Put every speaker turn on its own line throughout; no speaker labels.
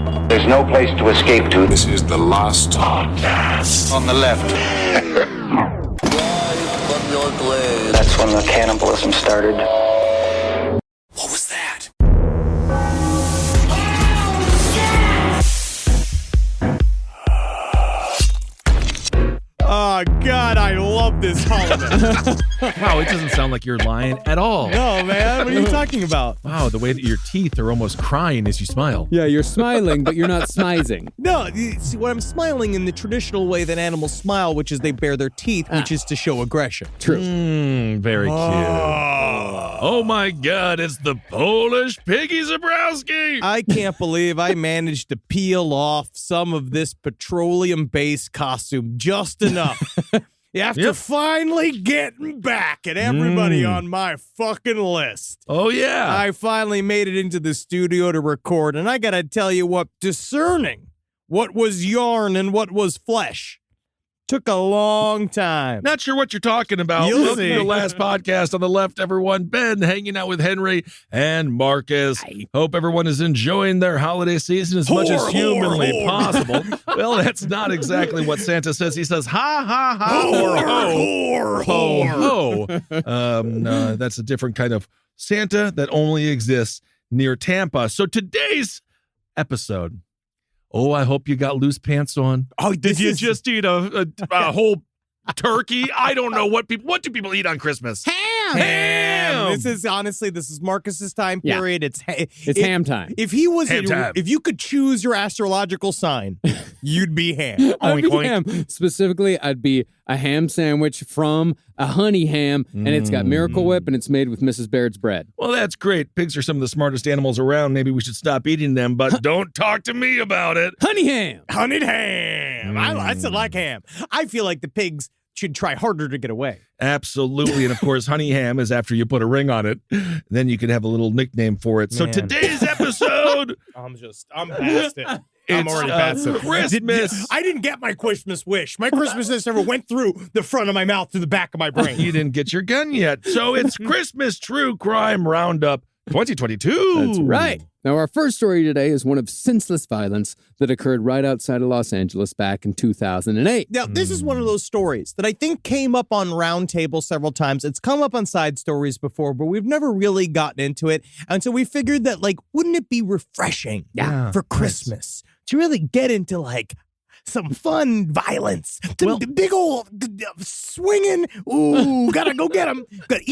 There's no place to escape to.
This is the last podcast.
On the left.
From your grave.
That's when the cannibalism started.
What was that?
Oh, God, I love this holiday.
Wow, it doesn't sound like you're lying at all.
No, man, what are you talking about?
Wow, the way that your teeth are almost crying as you smile.
Yeah, you're smiling, but you're not smizing.
No, you see, when I'm smiling in the traditional way that animals smile, which is they bare their teeth, which is to show aggression.
True.
Very cute. Oh my God, it's the Polish Piggy Zabrowski.
I can't believe I managed to peel off some of this petroleum-based costume just enough. After finally getting back at everybody on my fucking list.
Oh, yeah.
I finally made it into the studio to record, and I gotta tell you what, discerning what was yarn and what was flesh took a long time.
Not sure what you're talking about.
You'll
Welcome
see.
to the last podcast on the left, everyone. Ben hanging out with Henry and Marcus.
Hi.
Hope everyone is enjoying their holiday season as much as humanly possible. Well, that's not exactly what Santa says. He says, ha, ha, ha, or ho, ho, ho. That's a different kind of Santa that only exists near Tampa. So today's episode, I hope you got loose pants on.
Oh,
Did you just eat a whole turkey? I don't know what do people eat on Christmas? Ham.
This is Marcus's time
Yeah.
period. It's
ham time.
If he was,
Ham time.
if you could choose your astrological sign, you'd be ham.
I'd be
Oink, oink.
ham. Specifically, I'd be a ham sandwich from a honey ham, and it's got Miracle Whip, and it's made with Mrs. Baird's bread.
Well, that's great. Pigs are some of the smartest animals around. Maybe we should stop eating them, but don't talk to me about it.
Honey ham.
Honeyed ham. I still like ham. I feel like the pigs should try harder to get away.
Absolutely. And of course, honey ham is after you put a ring on it. Then you can have a little nickname for it. So
Man.
today's episode,
I'm past it. I'm
It's,
already past it.
Christmas.
I didn't get my Christmas wish. My Christmas wish never went through the front of my mouth to the back of my brain.
you didn't get your gun yet. So it's Christmas True Crime Roundup 2022.
That's right. Now, our first story today is one of senseless violence that occurred right outside of Los Angeles back in 2008.
Now, this is one of those stories that I think came up on Roundtable several times. It's come up on Side Stories before, but we've never really gotten into it. And so we figured that, wouldn't it be refreshing for Christmas to really get into, some fun violence? Big old swinging. Ooh, gotta go get them. Got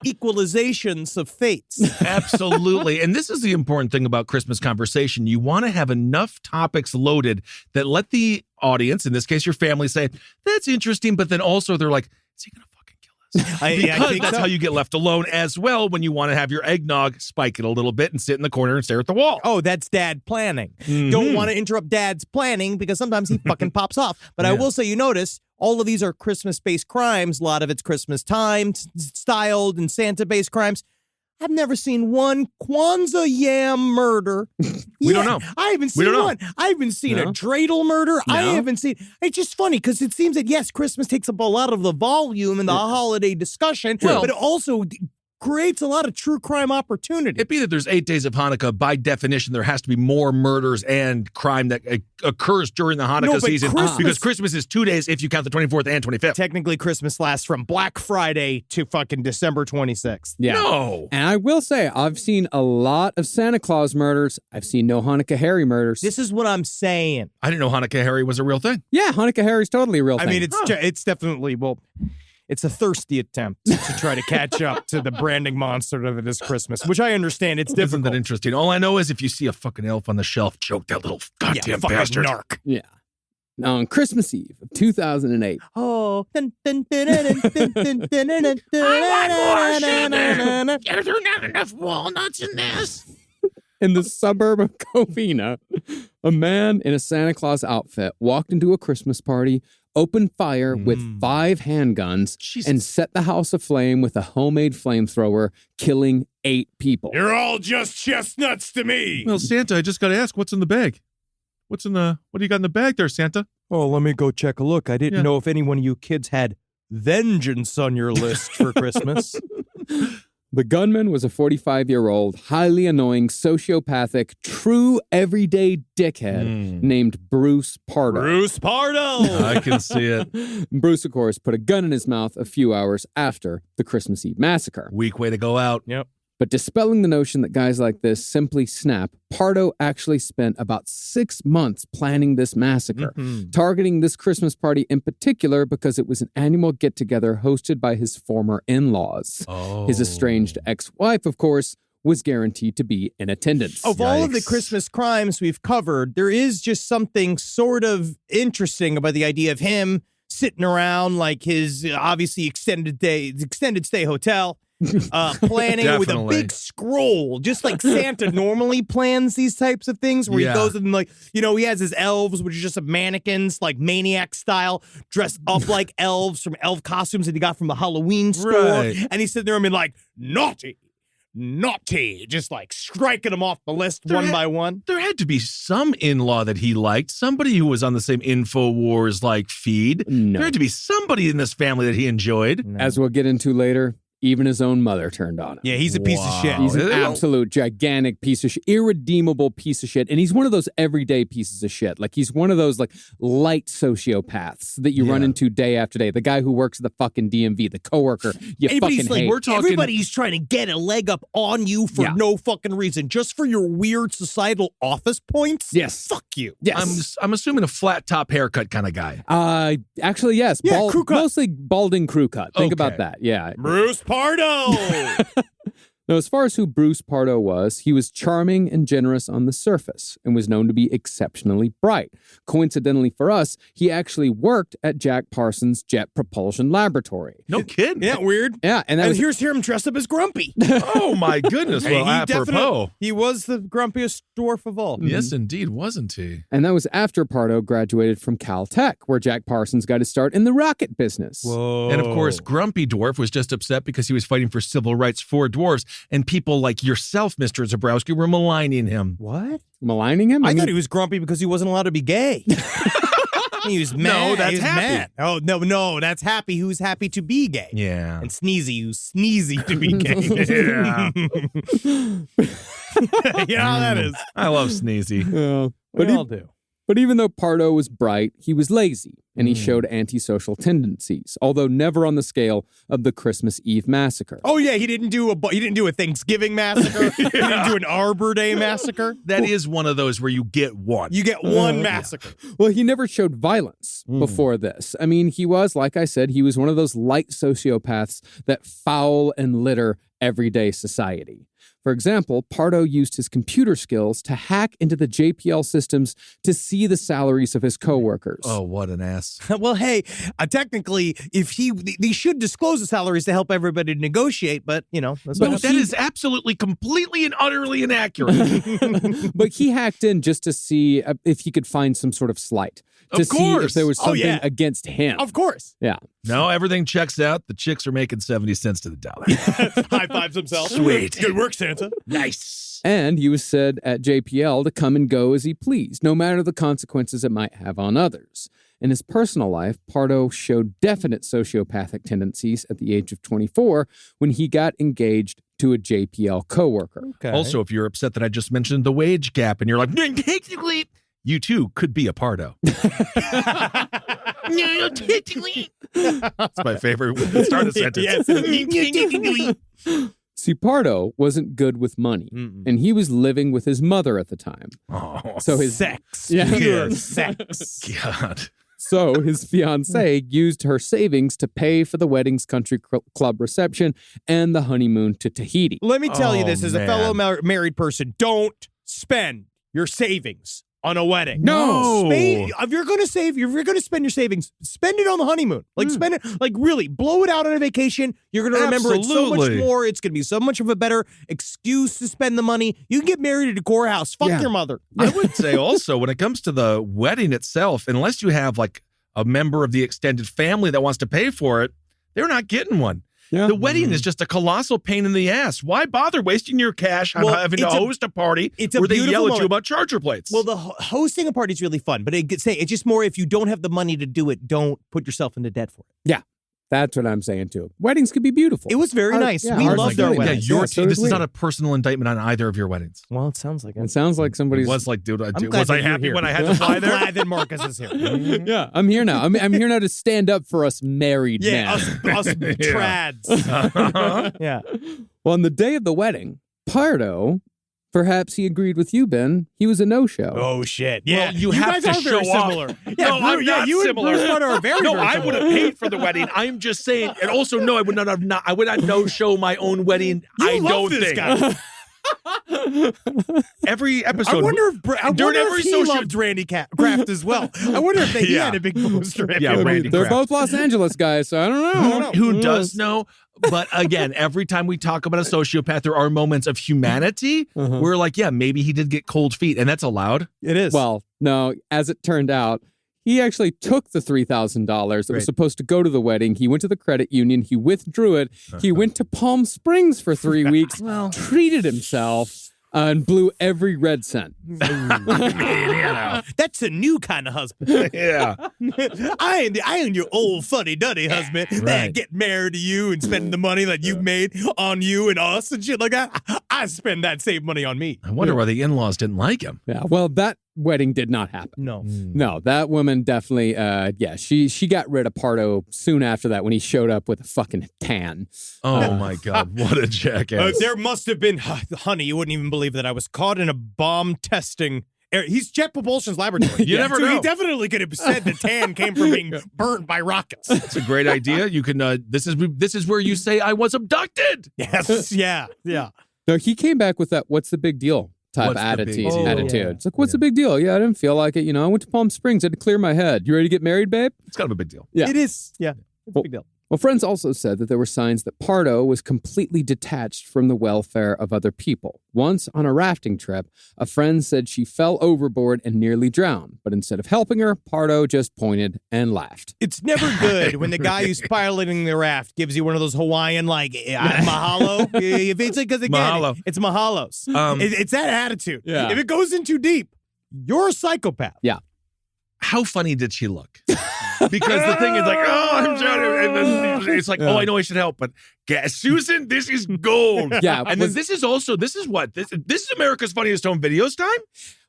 equalizations of fates.
Absolutely. And this is the important thing about Christmas conversation. You want to have enough topics loaded that let the audience, in this case your family, say, that's interesting, but then also they're like, is he going to fucking kill us?
I
Because
think
that's
so.
how you get left alone as well when you want to have your eggnog, spike it a little bit and sit in the corner and stare at the wall.
Oh, that's dad planning. Don't want to interrupt dad's planning because sometimes he fucking pops off. But I will say, you notice, all of these are Christmas-based crimes. A lot of it's Christmas time styled and Santa-based crimes. I've never seen one Kwanzaa yam murder.
We don't know.
I haven't seen one. I haven't seen a dreidel murder. I haven't seen. It's just funny because it seems that, yes, Christmas takes up a lot of the volume in the holiday discussion, but it also creates a lot of true crime opportunity.
It'd be that there's 8 days of Hanukkah. By definition, there has to be more murders and crime that occurs during the Hanukkah season because Christmas is 2 days if you count the 24th and 25th.
Technically, Christmas lasts from Black Friday to fucking December 26th.
Yeah.
No.
And I will say, I've seen a lot of Santa Claus murders. I've seen no Hanukkah Harry murders.
This is what I'm saying.
I didn't know Hanukkah Harry was a real thing.
Yeah, Hanukkah Harry's totally a real thing.
I mean, it's definitely, it's a thirsty attempt to try to catch up to the branding monster of it is Christmas, which I understand. It's
Isn't
difficult.
that interesting? All I know is if you see a fucking elf on the shelf, choke that little goddamn
fucking
bastard.
narc.
Yeah. Now, on Christmas Eve of 2008.
Oh.
There's not enough walnuts in this.
In the suburb of Covina, a man in a Santa Claus outfit walked into a Christmas party, opened fire with 5 handguns, and set the house aflame with a homemade flamethrower, killing 8 people.
You're all just chestnuts to me.
Well, Santa, I just got to ask, what's in the bag? What do you got in the bag there, Santa?
Oh, let me go check a look. I didn't know if any one of you kids had vengeance on your list for Christmas.
The gunman was a 45-year-old, highly annoying, sociopathic, true everyday dickhead named Bruce Pardo.
Bruce Pardo!
I can see it.
Bruce, of course, put a gun in his mouth a few hours after the Christmas Eve massacre.
Weak way to go out.
Yep.
But dispelling the notion that guys like this simply snap, Pardo actually spent about 6 months planning this massacre, targeting this Christmas party in particular because it was an annual get-together hosted by his former in-laws.
Oh.
His estranged ex-wife, of course, was guaranteed to be in attendance.
Of all of the
Yikes.
Christmas crimes we've covered, there is just something sort of interesting about the idea of him sitting around like his obviously extended stay hotel, planning it with a
Definitely.
big scroll, just like Santa normally plans these types of things, where
Yeah.
he goes and like, you know, he has his elves, which are just mannequins, like Maniac style, dressed up like elves from elf costumes that he got from the Halloween store.
Right.
And he's sitting there and being like, naughty, just like striking them off the list one by one.
There had to be some in-law that he liked, somebody who was on the same InfoWars like feed.
No.
There had to be somebody in this family that he enjoyed.
As we'll get into later, even his own mother turned on him.
Yeah, he's a piece of shit.
He's an
Ew.
absolute gigantic piece of shit, irredeemable piece of shit. And he's one of those everyday pieces of shit. Like he's one of those like light sociopaths that you run into day after day. The guy who works at the fucking DMV, the coworker you
Everybody's
fucking hate.
we're talking-
everybody's trying to get a leg up on you for no fucking reason, just for your weird societal office points.
Yes.
Fuck you.
Yes.
I'm assuming a flat top haircut kind of guy.
Actually, yes.
Yeah, crew cut.
Mostly balding crew cut. Think about
Okay.
that. Yeah.
Bruce Pardo.
Now, as far as who Bruce Pardo was, he was charming and generous on the surface and was known to be exceptionally bright. Coincidentally for us, he actually worked at Jack Parsons' Jet Propulsion Laboratory.
No kidding.
Yeah, weird.
Yeah, and that
And
was
here's him dressed up as Grumpy.
Oh my goodness. Well, apropos.
He was the grumpiest dwarf of all.
Yes, indeed, wasn't he?
And that was after Pardo graduated from Caltech, where Jack Parsons got his start in the rocket business.
Whoa.
And of course, Grumpy Dwarf was just upset because he was fighting for civil rights for dwarves, and people like yourself, Mr. Zabrowski, were maligning him.
What?
Maligning him?
I thought he was grumpy because he wasn't allowed to be gay. He was mad.
No, that's
He was
happy.
mad. Oh, no, that's happy who's happy to be gay.
Yeah.
And Sneezy who's sneezy to be gay.
Yeah.
You know how that is.
I love Sneezy.
But
We all do.
But even though Pardo was bright, he was lazy, and he showed antisocial tendencies, although never on the scale of the Christmas Eve massacre.
Oh yeah, he didn't do a Thanksgiving massacre. He didn't do an Arbor Day massacre.
That is one of those where you get one.
You get one massacre.
Well, he never showed violence before this. I mean, he was, like I said, he was one of those light sociopaths that foul and litter everyday society. For example, Pardo used his computer skills to hack into the JPL systems to see the salaries of his coworkers.
Oh, what an ass.
Well, hey, technically, if they should disclose the salaries to help everybody negotiate, but you know, that's
No,
what
that is absolutely, completely, and utterly inaccurate.
But he hacked in just to see if he could find some sort of slight. To
Of
see if
course.
there was
Oh,
something
yeah.
against him.
Of course.
Yeah.
No, everything checks out. The chicks are making 70 cents to the dollar.
High fives himself.
Sweet.
Good work, Santa.
Nice.
And he was said at JPL to come and go as he pleased, no matter the consequences it might have on others. In his personal life, Pardo showed definite sociopathic tendencies at the age of 24 when he got engaged to a JPL coworker.
Okay.
Also, if you're upset that I just mentioned the wage gap and you're like, technically, you too could be a Pardo. No, technically. That's my favorite way to start a sentence.
Yes.
See, Pardo wasn't good with money, and he was living with his mother at the time.
Oh,
So his
Sex.
Yeah.
Pure sex.
God.
So his fiancée used her savings to pay for the wedding's country club reception and the honeymoon to Tahiti.
Let me tell you
Oh,
this as a
man.
fellow married person. Don't spend your savings on a wedding.
No.
If you're going to spend your savings, spend it on the honeymoon. Like spend it, like really blow it out on a vacation. You're going to remember it so much
Absolutely.
more. It's going to be so much of a better excuse to spend the money. You can get married at a core house. Fuck
Yeah.
your mother.
I would say also, when it comes to the wedding itself, unless you have like a member of the extended family that wants to pay for it, they're not getting one.
Yeah.
The wedding is just a colossal pain in the ass. Why bother wasting your cash on
Well,
having to
it's a-
host a party
it's a
where they
beautiful
yell at you
moment.
about charger plates?
Well, the hosting a party is really fun, but it's just more if you don't have the money to do it, don't put yourself into debt for it.
Yeah. That's what I'm saying too. Weddings could be beautiful.
It was very nice. We
ours
loved
was
our
really
weddings.
nice.
Yeah,
so did
this is
we.
not a personal indictment on either of your weddings.
Well, it sounds like it.
It sounds like somebody's.
It was like, dude,
glad
was
that
I
you're
happy
here.
when I had to fly
I'm
there?
glad that Marcus is here.
Yeah, I'm here now. I'm here now to stand up for us married men.
us trads. Yeah.
Well, on the day of the wedding, Pardo, perhaps he agreed with you, Ben. He was a no-show.
Oh shit! Yeah,
Well, you have
guys
to
are very
show up.
similar. Yeah,
No, I'm not
you
similar.
and Bruce Pardo are very.
No,
very
I
similar.
would have paid for the wedding. I'm just saying, and also no, I would not no-show my own wedding.
You
I
love
don't
this
think.
guy.
Every episode.
I wonder if he
social-
loved Randy Kraft as well. I wonder if he
Yeah.
had a big poster.
Yeah,
I mean,
Randy
they're
Kraft.
both Los Angeles guys, so I don't know.
Who does know? But again, every time we talk about a sociopath, there are moments of humanity where, like, yeah, maybe he did get cold feet, and that's allowed.
It is.
Well, no, as it turned out, he actually took the $3,000 that was supposed to go to the wedding. He went to the credit union. He withdrew it. He went to Palm Springs for 3 weeks, treated himself, and blew every red cent.
that's a new kind of husband.
Yeah.
I ain't your old fuddy-duddy husband that get married to you and spend the money that you made on you and us and shit like that. I spend that same money on me.
I wonder why the in-laws didn't like him.
Yeah, well, that wedding did not happen.
No.
No, that woman definitely, she got rid of Pardo soon after that when he showed up with a fucking tan.
Oh my God, what a jackass.
There must have been, honey, you wouldn't even believe that I was caught in a bomb testing. He's Jet Propulsion's laboratory.
You never
so
know.
He definitely could have said the tan came from being burnt by rockets.
It's a great idea. You can. This is where you say I was abducted.
Yes. Yeah.
No, he came back with that "what's the big deal" type
What's the big
attitude.
deal?
attitude.
Yeah.
It's like, what's the big deal? Yeah, I didn't feel like it. I went to Palm Springs. I had to clear my head. You ready to get married, babe?
It's kind of a big deal.
Yeah.
It is. Yeah. It's a big deal.
Well, friends also said that there were signs that Pardo was completely detached from the welfare of other people. Once on a rafting trip, a friend said she fell overboard and nearly drowned. But instead of helping her, Pardo just pointed and laughed.
It's never good when the guy who's piloting the raft gives you one of those Hawaiian, like, mahalo. If it's because, again,
Mahalo.
it's mahalos. It's that attitude.
Yeah.
If it goes in too deep, you're a psychopath.
Yeah.
How funny did she look? Because the thing is like, oh, I'm drowning. And then it's like, oh, I know I should help. But Susan, this is gold.
Yeah.
And then this is what? This is America's Funniest Home Videos time?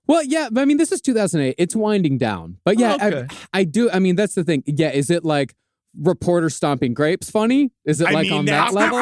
Well, yeah, I mean, this is 2008. It's winding down. But yeah,
Okay.
I do. I mean, that's the thing. Yeah, is it like reporter stomping grapes funny? Is it on that level?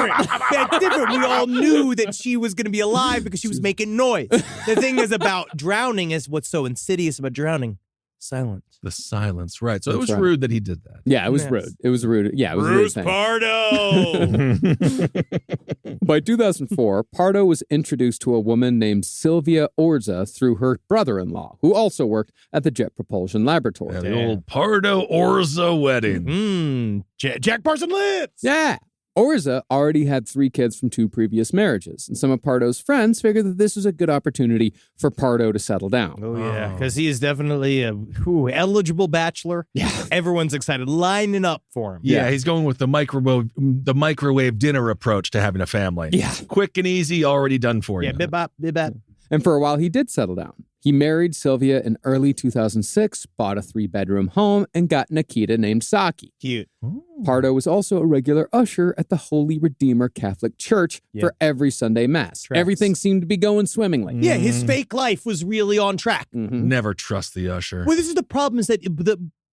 That's different. We all knew that she was going to be alive because she was making noise. The thing is about drowning is what's so insidious about drowning. Silence.
The silence, right. So it
That's
was
right.
rude that he did that.
Yeah, it was
Yes.
rude. It was rude. Yeah, it was
Bruce
a rude thing.
Pardo.
By 2004, Pardo was introduced to a woman named Sylvia Orza through her brother-in-law, who also worked at the Jet Propulsion Laboratory.
Yeah, the old Pardo Orza wedding.
Jack Parson lives.
Yeah. Orza already had 3 kids from 2 previous marriages, and some of Pardo's friends figured that this was a good opportunity for Pardo to settle down.
Oh, yeah, because he is definitely a eligible bachelor.
Yeah.
Everyone's excited, lining up for him.
Yeah, he's going with the microwave dinner approach to having a family.
Yeah.
Quick and easy, already done for you.
Yeah, bip-bop, bip-bop.
And for a while, he did settle down. He married Sylvia in early 2006, bought a 3-bedroom home, and got Nikita named Saki.
Cute.
Pardo was also a regular usher at the Holy Redeemer Catholic Church for every Sunday Mass.
Tracks.
Everything seemed to be going swimmingly.
Yeah, his fake life was really on track.
Never trust the usher.
Well, this is the problem, is that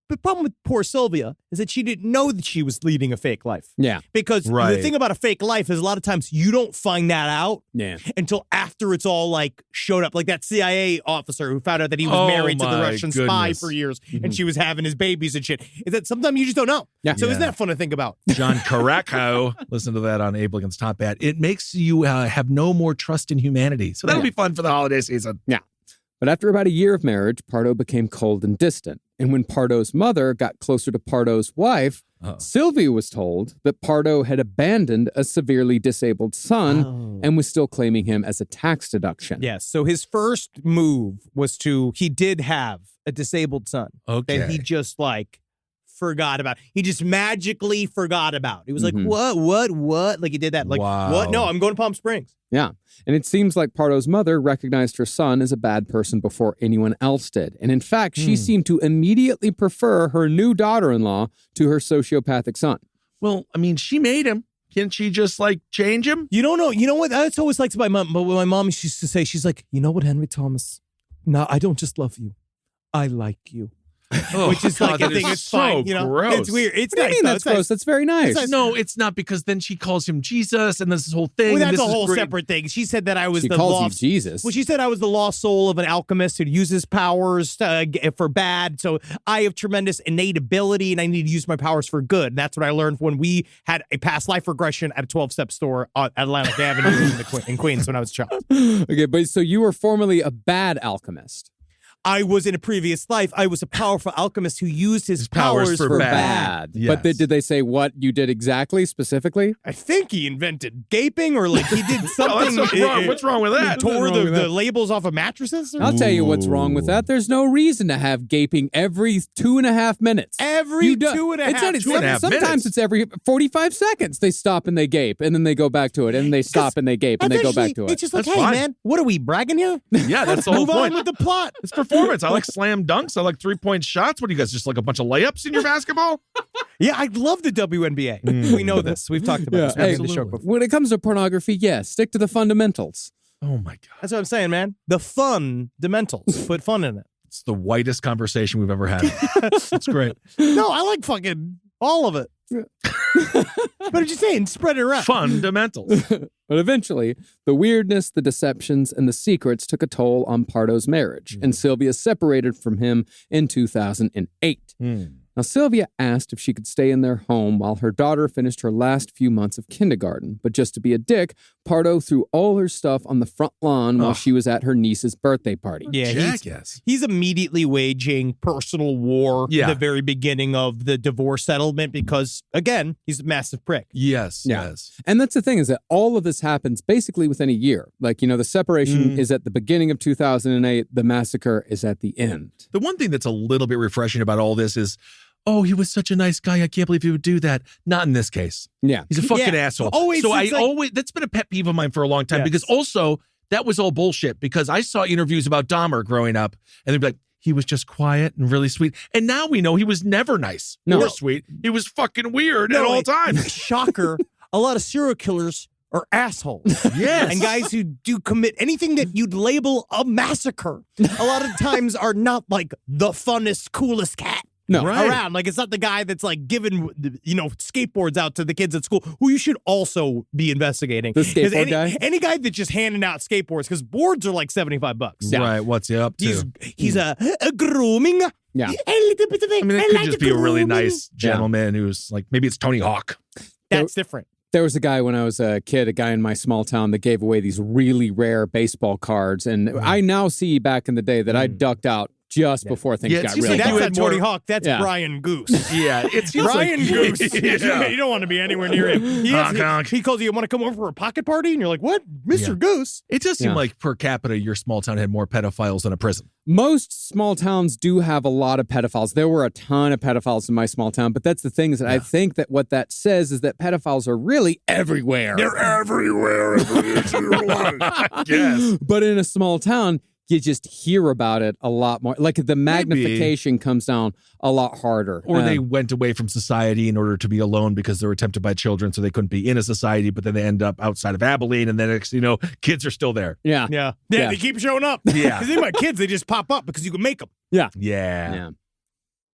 the problem with poor Sylvia is that she didn't know that she was leading a fake life.
Yeah.
Because the
Right.
thing about a fake life is a lot of times you don't find that out
Yeah.
until after it's all like showed up. Like that CIA officer who found out that he was
Oh,
married to the
my
Russian spy
goodness.
for years and she was having his babies and shit. Is that sometimes you just don't know.
Yeah.
So
Yeah.
isn't that fun to think about?
John Caracco, listen to that on Abe Lincoln's Top Hat. It makes you have no more trust in humanity. So that'll be fun for the holiday season.
But after about a year of marriage, Pardo became cold and distant. And when Pardo's mother got closer to Pardo's wife, Sylvia was told that Pardo had abandoned a severely disabled son and was still claiming him as a tax deduction.
Yes. So his first move was he did have a disabled son.
Okay.
That he just like forgot about. He just magically forgot about. He was like, what? Like he did that. Like,
Wow.
what? No, I'm going to Palm Springs.
Yeah. And it seems like Pardo's mother recognized her son as a bad person before anyone else did. And in fact, she seemed to immediately prefer her new daughter-in-law to her sociopathic son.
Well, I mean, she made him. Can't she just like change him?
You don't know. You know what? That's always like my mom. But my mom used to say, she's like, you know what, Henry Thomas? No, I don't just love you. I like you.
Oh,
Which is like
God,
a thing.
that
It's
so
fine. You know,
gross.
it's weird. It's
What do you
nice.
mean
though.
that's
It's nice.
gross? That's very nice.
nice.
No, it's not, because then she calls him Jesus and this whole thing.
Well,
and
that's
this
a
is
whole
great.
separate thing. She said that I was
She
the
calls
lost
you Jesus.
Well, she said I was the lost soul of an alchemist who uses powers for bad. So I have tremendous innate ability, and I need to use my powers for good. And that's what I learned when we had a past life regression at a 12-step store at Atlantic Avenue in Queens when I was a child.
Okay, but so you were formerly a bad alchemist.
I was in a previous life. I was a powerful alchemist who used his
powers
powers
for
Bad.
Yes.
But did they say what you did exactly, specifically?
I think he invented gaping, or like he did
Oh,
something.
that's wrong. What's wrong with
He
that?
tore
What's wrong with
the
that?
labels off of mattresses. Or
I'll tell you what's wrong with that. There's no reason to have gaping every 2.5 minutes.
every
You do-
2.5.
It's not,
Two and a half
sometimes
minutes.
it's every 45 seconds. They stop and they gape, and then they go back to it, and they stop and they gape, and they go back to
It's
it.
just like,
That's
hey,
fine.
man, what are we bragging here?
Yeah, that's the whole
Move on
point.
with the plot.
It's performance. I like slam dunks. I like 3-point shots. What do you guys, just like a bunch of layups in your basketball?
Yeah, I love the WNBA. We know this. We've talked about
Yeah,
this. We've
hey,
been on the show before.
when it comes to pornography, yes, stick to the fundamentals.
Oh my God.
That's what I'm saying, man. The fundamentals. Put fun in it.
It's the whitest conversation we've ever had. It's great.
No, I like fucking all of it. What did you say? Spread it around.
Fundamentals.
But eventually, the weirdness, the deceptions, and the secrets took a toll on Pardo's marriage, and Sylvia separated from him in 2008. Now, Sylvia asked if she could stay in their home while her daughter finished her last few months of kindergarten. But just to be a dick, Pardo threw all her stuff on the front lawn while she was at her niece's birthday party.
Yeah,
Jackass.
he's immediately waging personal war
Yeah.
at the very beginning of the divorce settlement because, again, he's a massive prick.
Yes.
Yeah.
Yes.
And that's the thing, is that all of this happens basically within a year. Like, the separation is at the beginning of 2008. The massacre is at the end.
The one thing that's a little bit refreshing about all this is, oh, he was such a nice guy. I can't believe he would do that. Not in this case.
Yeah.
He's a fucking
Yeah.
asshole.
Always,
so
it's like-
that's been a pet peeve of mine for a long time,
Yes.
because also that was all bullshit, because I saw interviews about Dahmer growing up and they'd be like, he was just quiet and really sweet. And now we know he was never nice or sweet. He was fucking weird at all times.
Shocker. A lot of serial killers are assholes.
Yes.
And guys who do commit anything that you'd label a massacre a lot of times are not like the funnest, coolest cat.
No.
Right.
Around. Like, it's not the guy that's like giving, skateboards out to the kids at school, who you should also be investigating.
The
'Cause
skateboard guy?
Any guy that's just handing out skateboards, because boards are like $75.
Right. What's he up to?
He's a grooming.
Yeah.
A little bit of it.
I mean, it
I
could
like
just
the
be a really
grooming.
nice gentleman who's like, maybe it's Tony Hawk.
That's different.
There was a guy when I was a kid, a guy in my small town that gave away these really rare baseball cards. And I now see back in the day that I ducked out just before things
Yeah, it
got
seems
really
like
That's
you
bad.
not
had
Tony
more-
Hawk. That's
Yeah.
Brian Goose.
Yeah. It seems
Brian
like
Goose.
Yeah.
You don't want to be anywhere near him.
Honk, honk.
He calls you want to come over for a pocket party? And you're like, what? Mr. Goose?
It does seem
Yeah.
like per capita, your small town had more pedophiles than a prison.
Most small towns do have a lot of pedophiles. There were a ton of pedophiles in my small town, but that's the thing, is that I think that what that says is that pedophiles are really everywhere.
They're everywhere. Every inch of your life.
Yes.
But in a small town, you just hear about it a lot more. Like, the magnification comes down a lot harder.
Or they went away from society in order to be alone because they were tempted by children, so they couldn't be in a society, but then they end up outside of Abilene, and then next, kids are still there.
Yeah.
Yeah.
Yeah.
They keep showing up.
Yeah.
Because my kids, they just pop up because you can make them.
Yeah.
Yeah.
Yeah.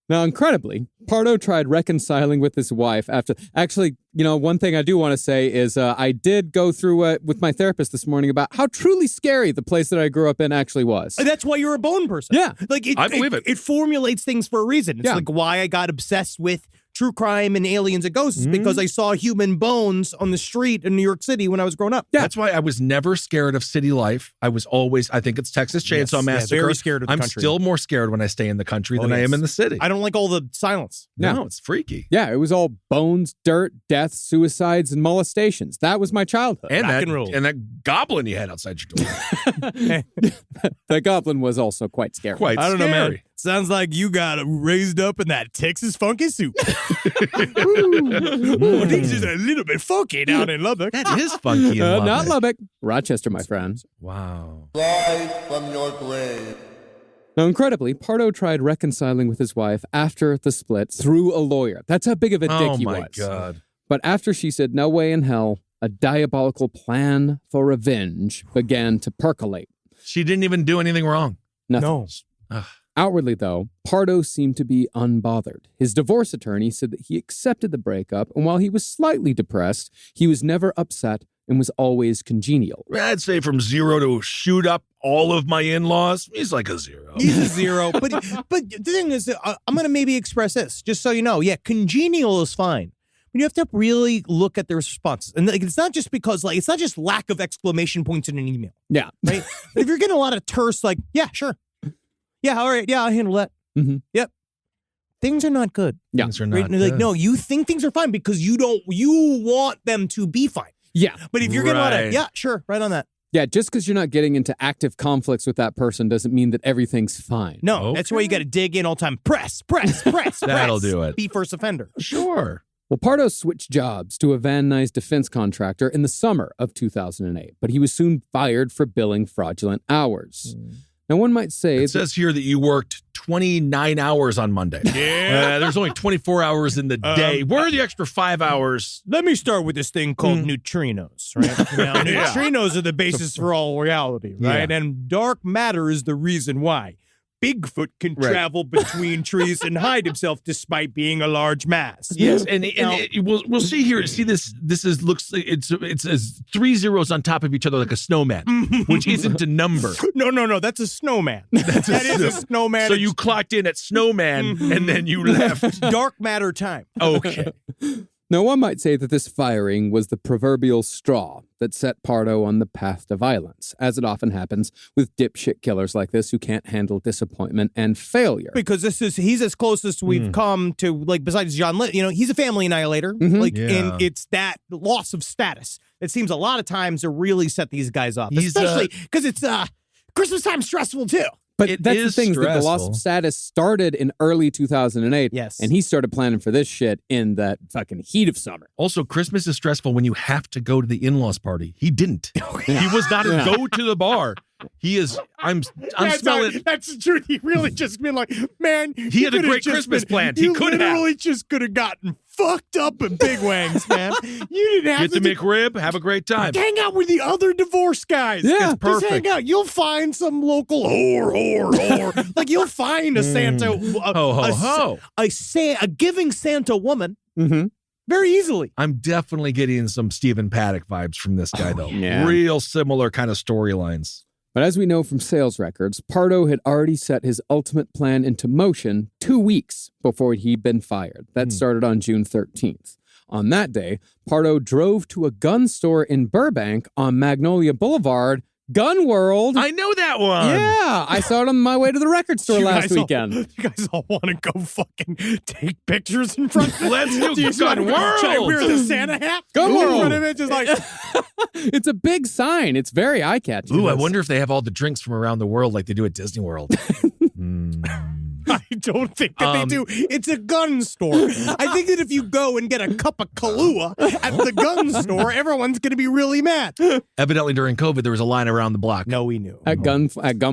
Now, incredibly, Pardo tried reconciling with his wife after. Actually, one thing I do want to say is I did go through with my therapist this morning about how truly scary the place that I grew up in actually was.
That's why you're a bone person.
Yeah.
Like,
I believe it.
It formulates things for a reason. It's
Yeah.
like why I got obsessed with true crime and aliens and ghosts, because I saw human bones on the street in New York City when I was growing up.
Yeah.
That's why I was never scared of city life. I was always, I think it's Texas Chainsaw
Yes.
Massacre.
Yeah, very scared of the
I'm
country.
still more scared when I stay in the country than I
yes.
am in the city.
I don't like all the silence.
No, it's freaky.
Yeah, it was all bones, dirt, death, suicides, and molestations. That was my childhood.
And
Rock
that,
and roll.
and that goblin you had outside your door.
The goblin was also quite scary.
Quite
I don't know, man.
scary.
Sounds like you got raised up in that Texas funky soup. Ooh, things is a little bit funky down in Lubbock.
That is funky in Lubbock.
Not Lubbock, Rochester, my friend.
Wow.
Rise from your grave.
Now, incredibly, Pardo tried reconciling with his wife after the split through a lawyer. That's how big of a dick
Oh
he
my
was.
God.
But after she said no way in hell, a diabolical plan for revenge began to percolate.
She didn't even do anything wrong.
Nothing.
No.
Ugh.
Outwardly, though, Pardo seemed to be unbothered. His divorce attorney said that he accepted the breakup, and while he was slightly depressed, he was never upset and was always congenial.
I'd say from 0 to shoot up all of my in-laws, he's like a 0.
He's a 0. But the thing is, I'm going to maybe express this, just so you know. Yeah, congenial is fine. But you have to really look at the responses. And like, it's not just because, like, it's not just lack of exclamation points in an email.
Yeah.
Right? But if you're getting a lot of terse, like, yeah, sure. Yeah, all right. Yeah, I'll handle that.
Mm-hmm.
Yep. Things are not good.
Yeah.
Things are
Right?
not
And like,
good.
no, you think things are fine because you want them to be fine.
Yeah.
But if you're getting a lot of,
Right.
yeah, sure, right on that.
Yeah, just because you're not getting into active conflicts with that person doesn't mean that everything's fine.
No, that's why you got to dig in all the time. Press.
That'll do it.
Be first offender.
Sure.
Well, Pardo switched jobs to a Van Nuys defense contractor in the summer of 2008, but he was soon fired for billing fraudulent hours. Now, one might say
It says here that you worked 29 hours on Monday. Yeah. There's only 24 hours in the day. Where are the extra 5 hours?
Let me start with this thing called neutrinos, right? Now, neutrinos are the basis for all reality, right?
Yeah.
And dark matter is the reason why. Bigfoot can
Right.
travel between trees and hide himself despite being a large mass.
Yes, and
Now-
we'll see here. See this? This is looks. It's 3 zeros on top of each other like a snowman, which isn't a number.
No, that's a snowman. That is a snowman.
So you clocked in at snowman and then you left.
dark matter time.
Okay.
Now, one might say that this firing was the proverbial straw that set Pardo on the path to violence, as it often happens with dipshit killers like this who can't handle disappointment and failure.
Because he's as close as we've come to, like, besides John Litt, he's a family annihilator. Like,
Yeah.
and it's that loss of status. It seems a lot of times to really set these guys off,
He's,
especially because it's Christmas time stressful too.
But
It
that's the
is
thing, is that the loss
stressful.
of status started in early 2008.
Yes.
And he started planning for this shit in that fucking heat of summer.
Also, Christmas is stressful when you have to go to the in-laws party. He didn't. He was not a go to the bar. He is. I'm smelling.
That's the truth. He really just been like, man.
He had a great Christmas plan. He could have.
just could have gotten fucked up at Big Wangs, man. You didn't have
Get the McRib. Have a great time.
hang out with the other divorce guys.
Yeah.
Just
Perfect.
hang out. You'll find some local whore. Like, you'll find a Santa, a giving Santa woman
Mm-hmm.
very easily.
I'm definitely getting some Stephen Paddock vibes from this guy, though.
yeah.
Real similar kind of storylines.
But as we know from sales records, Pardo had already set his ultimate plan into motion 2 weeks before he'd been fired. That started on June 13th. On that day, Pardo drove to a gun store in Burbank on Magnolia Boulevard, Gun World.
I know that one.
Yeah, I saw it on my way to the record store last weekend.
You guys all want to go fucking take pictures in front of it?
Let's do
you just
Gun
wanna go try to
World.
wear the Santa hat?
Gun
Go in
World.
front of it, just like,
It's a big sign. It's very eye-catching.
Ooh, I wonder if they have all the drinks from around the world like they do at Disney World.
I don't think that they do. It's a gun store. I think that if you go and get a cup of Kahlua at the gun store, everyone's going to be really mad.
Evidently, during COVID, there was a line around the block.
No, we knew.
At Gun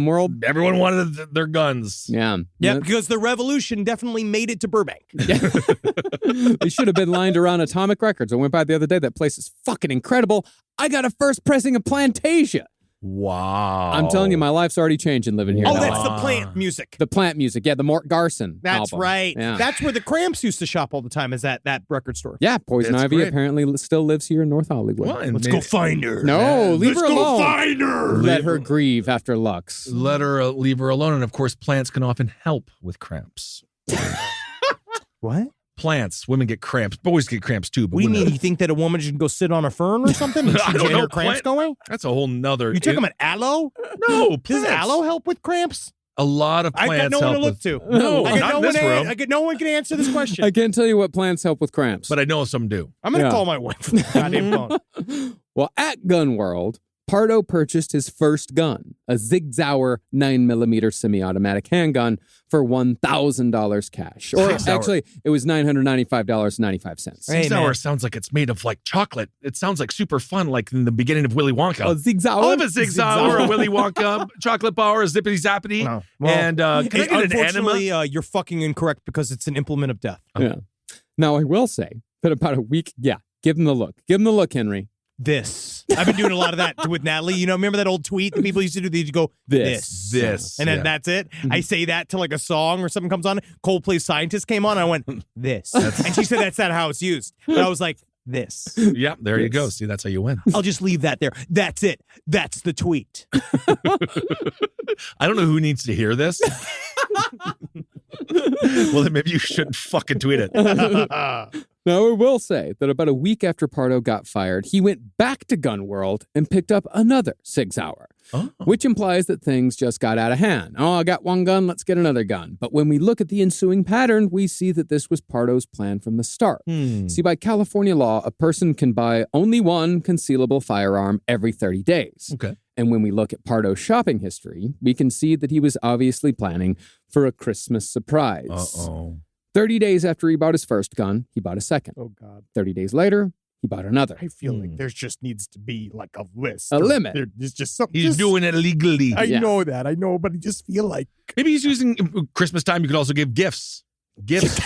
World?
Everyone wanted their guns.
Yeah.
Yeah, because the revolution definitely made it to Burbank.
They should have been lined around Atomic Records. I went by the other day. That place is fucking incredible. I got a first pressing of Plantasia.
Wow.
I'm telling you, my life's already changing living here.
Oh,
now.
that's the plant music.
The plant music. Yeah, the Mort Garson
That's
album.
right.
Yeah.
That's where the Cramps used to shop all the time, is that record store.
Yeah, Poison
That's
Ivy
great.
apparently still lives here in North Hollywood.
Well, and
Let's
maybe-
go find her.
No, leave her alone.
find her.
Let her grieve after Lux.
Let her leave her alone. And of course, plants can often help with cramps.
What?
Plants, women get cramps. Boys get cramps too. But
What do you
women-
mean? You think that a woman should go sit on a fern or something? And
I
she
don't
get
know.
her cramps going?
That's a whole nother.
You took them an aloe?
No,
Does
plants.
aloe help with cramps?
A lot of
I
plants
got no one to
help
look
with.
to.
No,
I got
not
no
in this
one.
room.
I got no one can answer this question.
I can't tell you what plants help with cramps.
But I know some do.
I'm gonna
Yeah.
call my wife. Goddamn phone.
Well, at Gun World, Pardo purchased his first gun, a Sig Sauer 9mm semi-automatic handgun, for $1,000 cash. Or
Sig Sauer.
actually, it was $995.95.
Hey,
Sig Sauer
man.
sounds like it's made of like chocolate. It sounds like super fun, like in the beginning of Willy Wonka.
Oh, Sig Sauer?
I'll have a Sig Sauer, a Willy Wonka, chocolate bar, a zippity zappity.
No. Well,
And can I get an enema?
unfortunately, you're fucking incorrect because it's an implement of death.
Yeah. Now, I will say that about a week Give him the look. Give him the look, Henry.
This. I've been doing a lot of that with Natalie. You know, remember that old tweet that people used to do? They used to go, this.
This.
And then that's it. I say that to like a song or something comes on. Coldplay Scientist came on. And I went, this. And she said that's not how it's used. But I was like, this.
Yeah, there you go. See, that's how you win.
I'll just leave that there. That's it. That's the tweet.
I don't know who needs to hear this. Well, then maybe you shouldn't fucking tweet it.
Now, I will say that about a week after Pardo got fired, he went back to Gun World and picked up another Sig Sauer, which implies that things just got out of hand. Oh, I got one gun, let's get another gun. But when we look at the ensuing pattern, we see that this was Pardo's plan from the start. See, by California law, a person can buy only one concealable firearm every 30 days.
Okay.
And when we look at Pardo's shopping history, we can see that he was obviously planning for a Christmas surprise. 30 days after he bought his first gun, he bought a second.
Oh, God.
30 days later, he bought another.
I feel like there just needs to be like a list.
A limit.
There's just something.
He's doing it legally.
I know that. I know, but I just feel like.
Maybe he's using Christmas time. You could also give gifts. Gift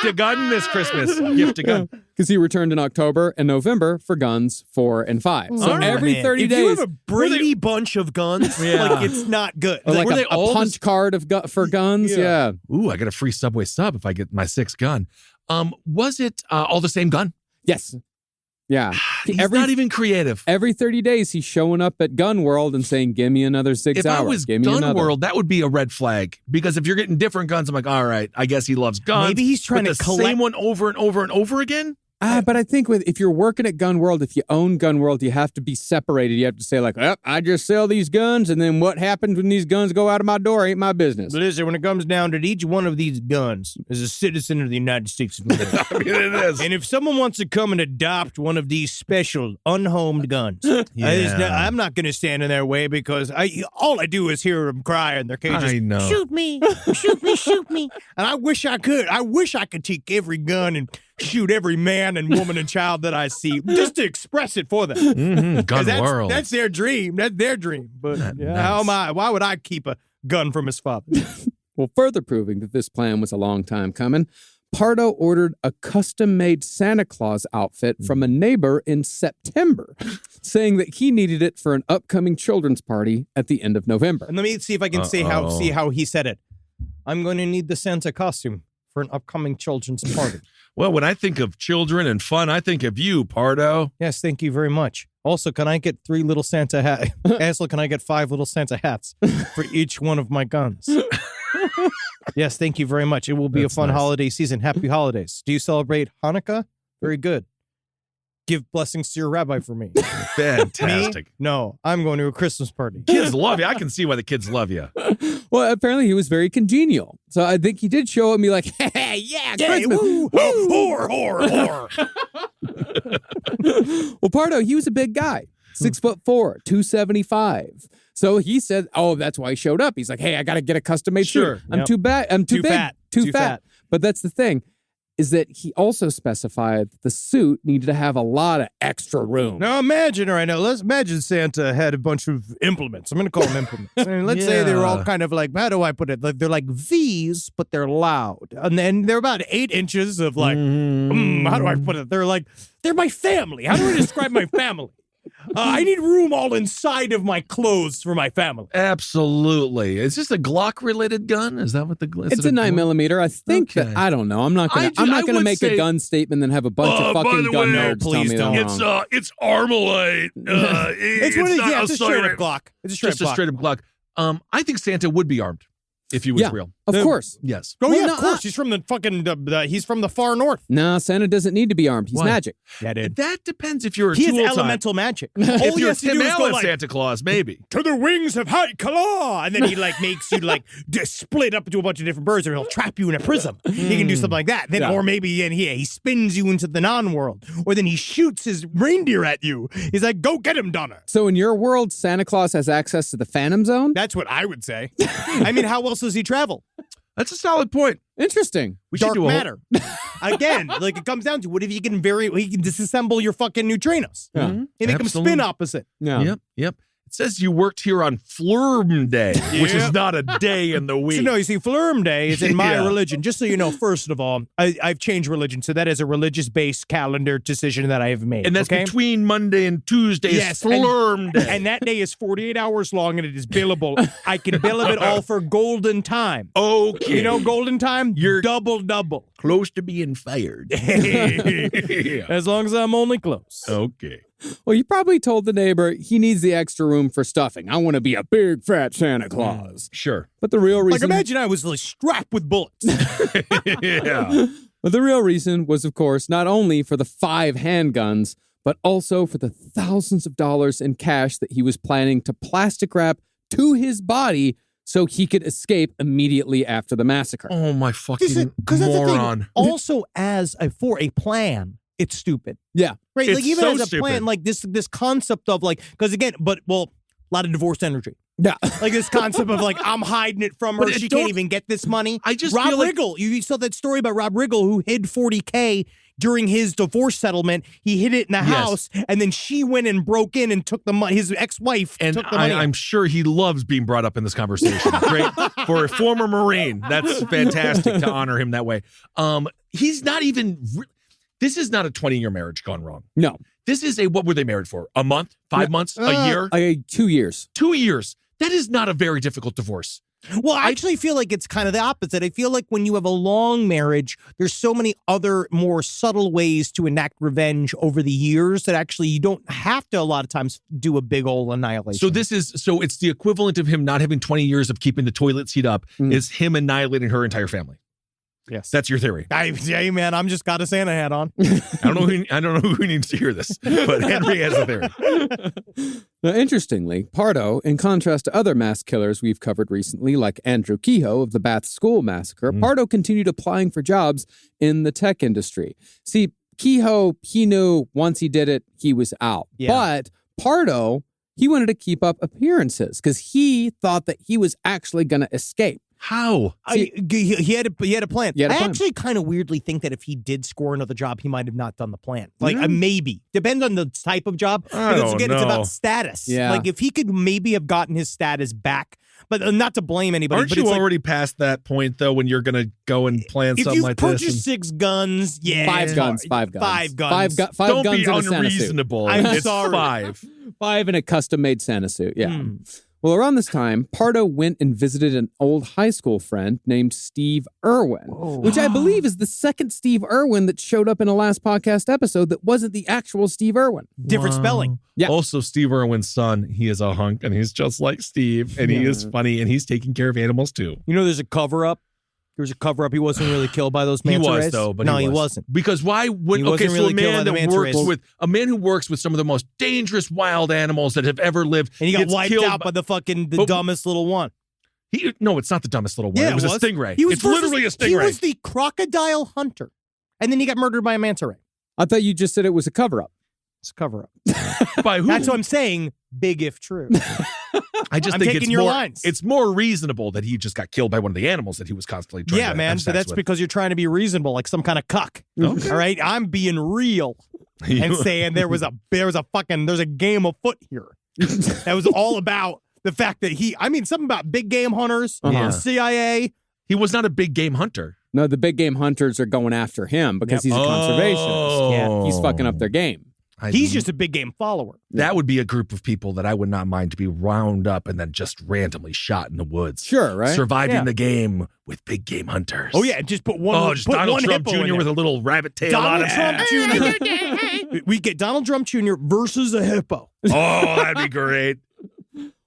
a gun this Christmas. Gift a gun.
Because he returned in October and November for guns 4 and 5. So every 30
if
days.
you have a Brady bunch of guns, like it's not good.
Or like
were they
a
all
punch card of for guns. Yeah.
Ooh, I got a free Subway sub if I get my 6th gun. Was it all the same gun?
Yes. Yeah.
He's not even creative.
Every 30 days, he's showing up at Gun World and saying, give me another 6
If
hours.
I was
give me
Gun
another.
World, that would be a red flag. Because if you're getting different guns, I'm like, all right, I guess he loves guns.
Maybe he's trying
but
to
the
collect
same one over and over and over again?
But I think if you're working at Gun World, if you own Gun World, you have to be separated. You have to say like, I just sell these guns, and then what happens when these guns go out of my door ain't my business.
Listen, when it comes down to it, each one of these guns is a citizen of the United States of America.
I mean, it is.
And if someone wants to come and adopt one of these special unhomed guns, I'm not going to stand in their way because all I do is hear them cry in their cages.
I know.
Shoot me, shoot me, shoot me. And I wish I could. I wish I could take every gun and shoot every man and woman and child that I see just to express it for them.
Gun World.
That's their dream. That's their dream. But
Nice.
how am I? Why would I keep a gun from his father?
Well, further proving that this plan was a long time coming, Pardo ordered a custom-made Santa Claus outfit from a neighbor in September, saying that he needed it for an upcoming children's party at the end of November.
And let me see if I can see how he said it. I'm going to need the Santa costume for an upcoming children's party.
Well, when I think of children and fun, I think of you, Pardo.
Yes, thank you very much. Also, can I get 3 little Santa hats? Also, can I get 5 little Santa hats for each one of my guns? Yes, thank you very much. It will be a fun holiday season. Happy holidays. Do you celebrate Hanukkah? Very good. Give blessings to your rabbi for me.
Fantastic.
Me? No, I'm going to a Christmas party.
Kids love you. I can see why the kids love you.
Well, apparently he was very congenial. So I think he did show up and be like, hey, yeah, Christmas.
Woo, whore.
Well, Pardo, he was a big guy, 6'4", 275. So he said, oh, that's why he showed up. He's like, hey, I got to get a custom-made
Sure.
suit. I'm too big. Too fat. But that's the thing, is that he also specified that the suit needed to have a lot of extra room.
Now imagine, all right, now let's imagine Santa had a bunch of implements. I'm going to call them implements. And let's say they were all kind of like, how do I put it? Like they're like V's, but they're loud. And then they're about 8 inches of like, how do I put it? They're my family. How do I describe my family? I need room all inside of my clothes for my family.
Absolutely. Is this a Glock-related gun? Is that what the?
It's a 9mm. I think that I don't know. I'm not gonna make a gun statement and have a bunch of fucking gun nerds tell me that I'm wrong.
It's Armalite.
It's a straight up Glock. It's
Just a straight up Glock. I think Santa would be armed if he was real.
Of course.
Yes.
Oh, yeah, of course. He's from the fucking, he's from the far north.
No, Santa doesn't need to be armed. He's magic.
That depends if you're a
He has
tool
elemental magic. All
If
he
you're
has to do
Tim
is go
Allen
like,
Santa Claus, maybe.
to the wings of high claw, and then he like makes you like split up into a bunch of different birds, or he'll trap you in a prism. He can do something like that. Then, or maybe he spins you into the non-world, or then he shoots his reindeer at you. He's like, "Go get him, Donna."
So in your world, Santa Claus has access to the Phantom Zone?
That's what I would say. I mean, how else does he travel?
That's a solid point.
Interesting.
We should
Dark
do a
matter. Again, like it comes down to what if he can disassemble your fucking neutrinos?
Yeah.
And they can
Absolutely.
spin opposite.
Yeah.
Yep. says you worked here on Flurm Day, which is not a day in the week.
So, no, you see, Flurm Day is in my
Yeah.
religion. Just so you know, first of all, I've changed religion. So that is a religious-based calendar decision that I have made.
And that's
okay?
between Monday and Tuesday is
Yes,
Flurm Day.
And that day is 48 hours long, and it is billable. I can bill it all for golden time.
Okay.
You know golden time?
You're
double.
close to being fired. Yeah.
As long as I'm only close.
Okay.
Well, you probably told the neighbor he needs the extra room for stuffing. I want to be a big fat Santa Claus.
Sure.
But the real
Like,
reason,
imagine I was like strapped with bullets.
Yeah.
but the real reason was, of course, not only for the 5 handguns, but also for the thousands of dollars in cash that he was planning to plastic wrap to his body so he could escape immediately after the massacre.
Oh, my fucking
Because that's the
moron.
thing. Also, for a plan, it's stupid.
Yeah.
Right?
It's
Like, even
so
as a
stupid.
plan, like this concept of like, because again, a lot of divorce energy.
Yeah.
Like this concept of like, I'm hiding it from her.
But
She
don't-
can't even get this money.
I just
Rob
feel like-
Riggle. You saw that story about Rob Riggle who hid $40K during his divorce settlement. He hid it in the
Yes.
house, and then she went and broke in and took the money. His ex-wife
And
took the money.
I'm sure he loves being brought up in this conversation. Great. For a former Marine, that's fantastic to honor him that way. He's not even... This is not a 20-year marriage gone wrong.
No.
This is what were they married for? A month? 5 months? A year?
2 years.
2 years. That is not a very difficult divorce.
Well, I actually feel like it's kind of the opposite. I feel like when you have a long marriage, there's so many other more subtle ways to enact revenge over the years that actually you don't have to a lot of times do a big old annihilation.
So it's the equivalent of him not having 20 years of keeping the toilet seat up is him annihilating her entire family.
Yes.
That's your theory.
Hey, man, I'm just got a Santa hat on.
I don't know who needs to hear this, but Henry has a theory.
Now, interestingly, Pardo, in contrast to other mass killers we've covered recently, like Andrew Kehoe of the Bath School Massacre, Pardo continued applying for jobs in the tech industry. See, Kehoe, he knew once he did it, he was out.
Yeah.
But Pardo, he wanted to keep up appearances because he thought that he was actually going to escape.
How?
He had a plan.
He had a plan.
I actually kind of weirdly think that if he did score another job, he might have not done the plan. Like
Mm-hmm.
maybe depends on the type of job.
I
Because
don't
again, it's
know.
about status.
Yeah.
Like if he could maybe have gotten his status back, but not to blame anybody.
Aren't
but
you
it's like,
already past that point, though, when you're going to go and plan
if
something
you've
like
purchased
this?
6 guns, yeah,
5
it's
guns,
hard.
5 guns.
5 guns.
Five
Don't
guns
be
in a Santa suit.
unreasonable.
I'm
It's
sorry.
5.
5 in a custom-made Santa suit, yeah. Well, around this time, Pardo went and visited an old high school friend named Steve Irwin, which I believe is the second Steve Irwin that showed up in a last podcast episode that wasn't the actual Steve Irwin.
Different spelling.
Yeah.
Also, Steve Irwin's son, he is a hunk, and he's just like Steve, and he is funny, and he's taking care of animals, too.
You know, there's a cover up. There was a cover up. He wasn't really killed by those
He
manta
was,
rays.
though, but
no,
he
he
was.
wasn't.
Because why would...
He
Okay,
wasn't
so
really
a
killed by
man
the
that
manta
works
rays.
with... A man who works with some of the most dangerous wild animals that have ever lived.
And he got
gets
wiped
killed
out by the
but-
dumbest little one.
No, it's not the dumbest little one.
Yeah,
it was a stingray.
He was
It's literally a stingray.
He was the crocodile hunter. And then he got murdered by a manta ray.
I thought you just said it was a cover-up.
It's a cover up.
By who?
That's what I'm saying. Big if true.
I just
I'm
think
taking
it's
your
more,
lines.
It's more reasonable that he just got killed by one of the animals that he was constantly trying
Yeah,
to
man.
have
But
sex
that's
with.
because you're trying to be reasonable, like some kind of cuck.
Okay.
All right. I'm being real and saying there's a game afoot here. That was all about the fact that something about big game hunters,
Uh-huh.
CIA.
He was not a big game hunter.
No, the big game hunters are going after him because he's a conservationist. Yeah, he's fucking up their game.
He's just a big game follower.
That would be a group of people that I would not mind to be wound up and then just randomly shot in the woods.
Sure, right?
Surviving
Yeah.
the game with big game hunters.
Oh, yeah. Just put one.
Oh, just
put
Donald
one
Trump
hippo in
Jr.
there.
with a little rabbit tail on
Donald
it.
Trump Jr. We get Donald Trump Jr. versus a hippo.
Oh, that'd be great.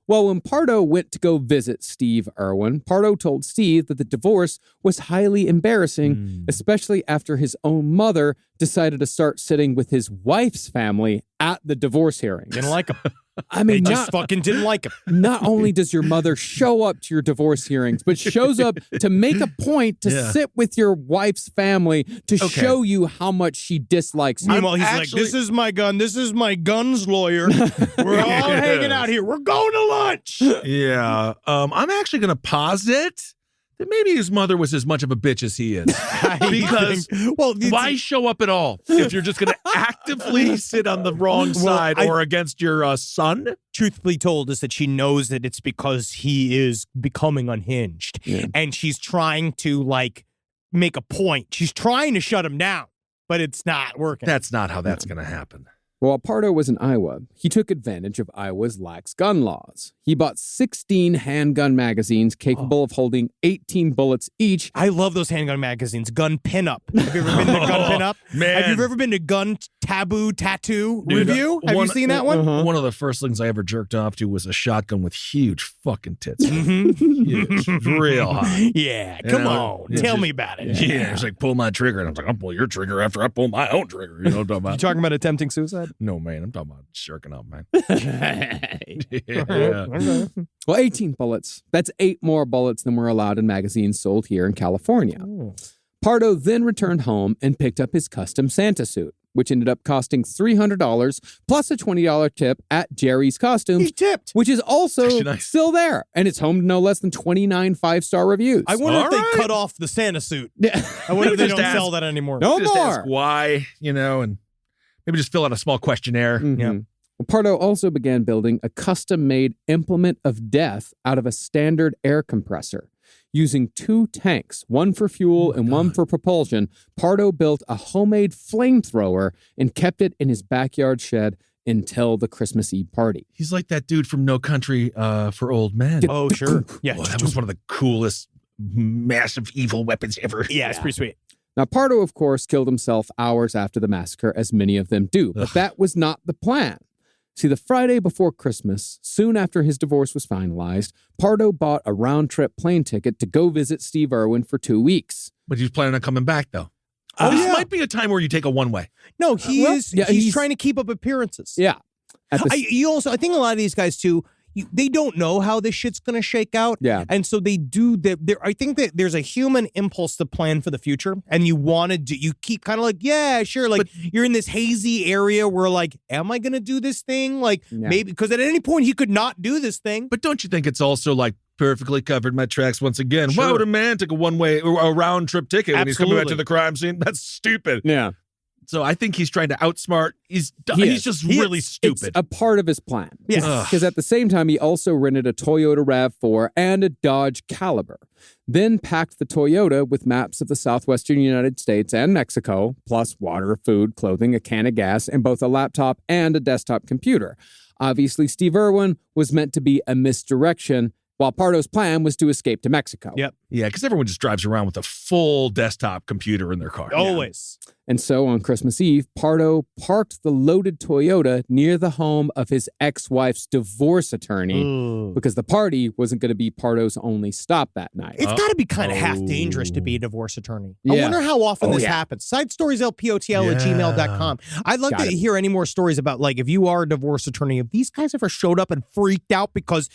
Well, when Pardo went to go visit Steve Irwin, Pardo told Steve that the divorce was highly embarrassing, especially after his own mother decided to start sitting with his wife's family at the divorce hearing.
Didn't like him.
I mean,
They just fucking didn't like him.
not only does your mother show up to your divorce hearings, but shows up to make a point to
Yeah.
sit with your wife's family to show you how much she dislikes you.
Meanwhile, he's
actually-
like, this is my gun. This is my guns lawyer. We're all hanging out here. We're going to lunch.
Yeah. I'm actually going to posit that maybe his mother was as much of a bitch as he is. Because why show up at all if you're just going to actively sit on the wrong side or against your son?
Truth be told is that she knows that it's because he is becoming unhinged. Yeah. And she's trying to, like, make a point. She's trying to shut him down, but it's not working.
That's not how that's going to happen.
While Pardo was in Iowa, he took advantage of Iowa's lax gun laws. He bought 16 handgun magazines capable of holding 18 bullets each.
I love those handgun magazines. Gun Pinup. Have you ever been to Gun Pinup?
Man.
Have you ever been to Gun Taboo Tattoo Review? Have you seen that one?
One of the first things I ever jerked off to was a shotgun with huge fucking tits.
Mm-hmm.
Huge, real hot.
Yeah, come on. Tell me about it.
Yeah, it's like, pull my trigger. And I was like, I'll pull your trigger after I pull my own trigger. You know what I'm talking about?
You talking about attempting suicide?
No, man. I'm talking about jerking off, man.
Yeah. Well, 18 bullets. That's 8 more bullets than were allowed in magazines sold here in California. Pardo then returned home and picked up his custom Santa suit, which ended up costing $300 plus a $20 tip at Jerry's Costumes.
He tipped.
Which is also still there. And it's home to no less than 29 5-star reviews.
I wonder if they cut off the Santa suit. I wonder if they don't sell that anymore.
No
just
more.
Ask why, and maybe just fill out a small questionnaire.
Mm-hmm.
Yeah.
Well, Pardo also began building a custom-made implement of death out of a standard air compressor. Using 2 tanks, one for fuel and one for propulsion, Pardo built a homemade flamethrower and kept it in his backyard shed until the Christmas Eve party.
He's like that dude from No Country for Old Men.
Oh, sure. Yeah.
That was one of the coolest, massive evil weapons ever.
Yeah, it's pretty sweet.
Now, Pardo, of course, killed himself hours after the massacre, as many of them do, but that was not the plan. See, the Friday before Christmas, soon after his divorce was finalized, Pardo bought a round-trip plane ticket to go visit Steve Irwin for 2 weeks.
But he's planning on coming back, though. This might be a time where you take a one-way.
No, he's trying to keep up appearances.
Yeah.
I think a lot of these guys, too, they don't know how this shit's going to shake out.
Yeah.
And so they do. I think that there's a human impulse to plan for the future. And you keep kind of like, yeah, sure. Like, you're in this hazy area where, like, am I going to do this thing? Like, maybe, because at any point he could not do this thing.
But don't you think it's also like perfectly covered my tracks once again?
Sure.
Why would a man take a one-way or a round-trip ticket when he's coming back to
Absolutely.
the crime scene? That's stupid.
Yeah.
So I think he's trying to outsmart. He's just really stupid.
It's a part of his plan.
Yeah.
Because at the same time, he also rented a Toyota RAV4 and a Dodge Caliber. Then packed the Toyota with maps of the southwestern United States and Mexico, plus water, food, clothing, a can of gas, and both a laptop and a desktop computer. Obviously, Steve Irwin was meant to be a misdirection, while Pardo's plan was to escape to Mexico.
Yep.
Yeah, because everyone just drives around with a full desktop computer in their car.
Always.
And so on Christmas Eve, Pardo parked the loaded Toyota near the home of his ex-wife's divorce attorney because the party wasn't going to be Pardo's only stop that night.
It's got to be kind of half dangerous to be a divorce attorney. I
Yeah.
wonder how often this happens. SidestoriesLPOTL@gmail.com. I'd love to hear any more stories about, like, if you are a divorce attorney, if these guys ever showed up and freaked out because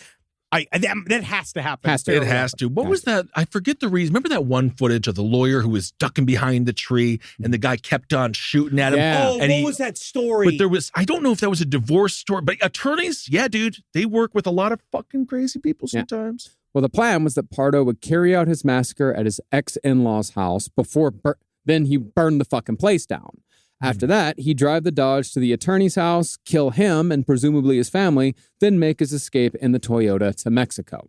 that has to happen.
It has to. What was that? I forget the reason. Remember that one footage of the lawyer who was ducking behind the tree and the guy kept on shooting at him?
Yeah.
Oh,
and
what was that story?
But I don't know if that was a divorce story, but attorneys, yeah, dude, they work with a lot of fucking crazy people sometimes.
Well, the plan was that Pardo would carry out his massacre at his ex-in-law's house before then he burned the fucking place down. After that, he'd drive the Dodge to the attorney's house, kill him and presumably his family, then make his escape in the Toyota to Mexico.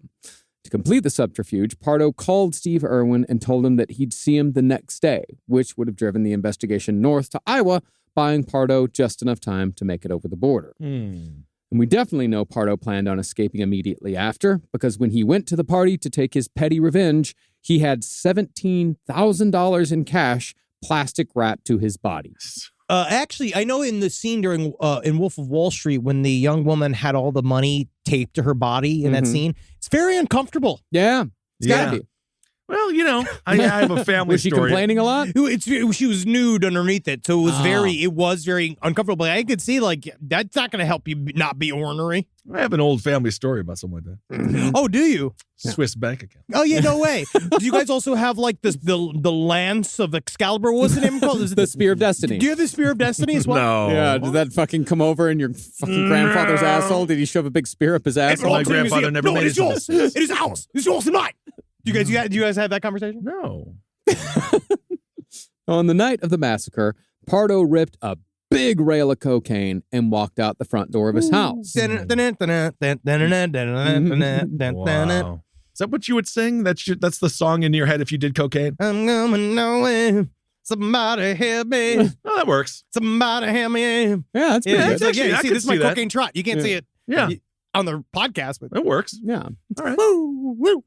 To complete the subterfuge, Pardo called Steve Irwin and told him that he'd see him the next day, which would have driven the investigation north to Iowa, buying Pardo just enough time to make it over the border. And we definitely know Pardo planned on escaping immediately after, because when he went to the party to take his petty revenge, he had $17,000 in cash plastic wrapped to his body.
Actually, I know in the scene during in Wolf of Wall Street when the young woman had all the money taped to her body in that scene, it's very uncomfortable.
Yeah, it's gotta be.
Well, I have a family
Was she
story.
complaining a lot?
She was nude underneath it, so it was very uncomfortable. I could see, like, that's not going to help you not be ornery.
I have an old family story about something like that.
Oh, do you?
Swiss bank account.
Oh, yeah, no way. Do you guys also have, like, the lance of Excalibur? What was the name called?
The Spear of Destiny.
Do you have the Spear of Destiny as well?
No.
Yeah, did that fucking come over in your fucking grandfather's asshole? Did he shove a big spear up his asshole?
My grandfather never made his
yours. It is ours. It's yours and mine. Do you guys have that conversation?
No.
On the night of the massacre, Pardo ripped a big rail of cocaine and walked out the front door of his house.
Wow. Is that what you would sing? That's the song in your head if you did cocaine?
I'm gonna know it. Somebody help me.
Oh, that works.
Somebody help me.
Yeah, that's pretty
that's
good.
actually- I
see,
could
this is my
see that.
cocaine trot. You can't see it
Yeah,
on the podcast, but
that works.
Yeah.
All right.
woo, woo.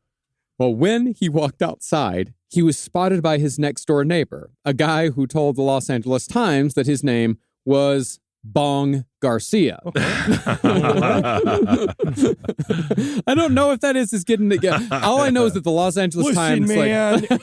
Well, when he walked outside, he was spotted by his next door neighbor, a guy who told the Los Angeles Times that his name was Bong Garcia. I don't know if that is getting it. All I know is that the Los Angeles Times,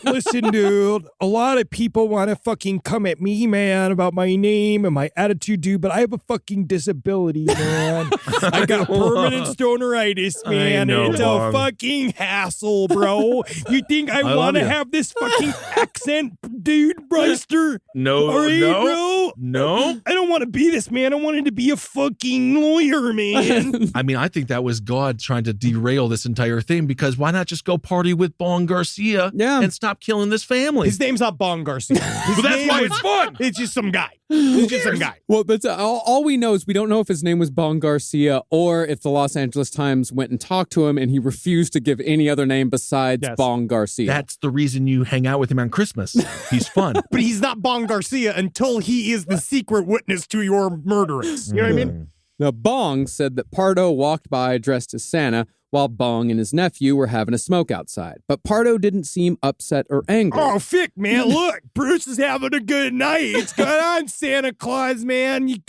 Listen, dude. A lot of people want to fucking come at me, man, about my name and my attitude, dude. But I have a fucking disability, man. I got permanent stoneritis, man.
know,
and it's
Bong.
a fucking hassle, bro. You think I
love
want to
you.
have this fucking accent, dude, Bryster?
No,
All right,
no,
bro.
no.
I don't want to be this, man. I wanted to be a fucking lawyer, man.
I mean, I think that was God trying to derail this entire thing because why not just go party with Bong Garcia and stop killing this family?
His name's not Bong Garcia.
Well, that's why it's fun.
It's just some guy. It's just some guy.
Well, that's all we know is we don't know if his name was Bong Garcia or if the Los Angeles Times went and talked to him and he refused to give any other name besides Bong Garcia.
That's the reason you hang out with him on Christmas. He's fun.
But he's not Bong Garcia until he is the secret witness to your murderance. You know what I mean?
Now, Bong said that Pardo walked by dressed as Santa while Bong and his nephew were having a smoke outside. But Pardo didn't seem upset or angry.
Oh, Fick, man, look, Bruce is having a good night. What's going on, Santa Claus, man? You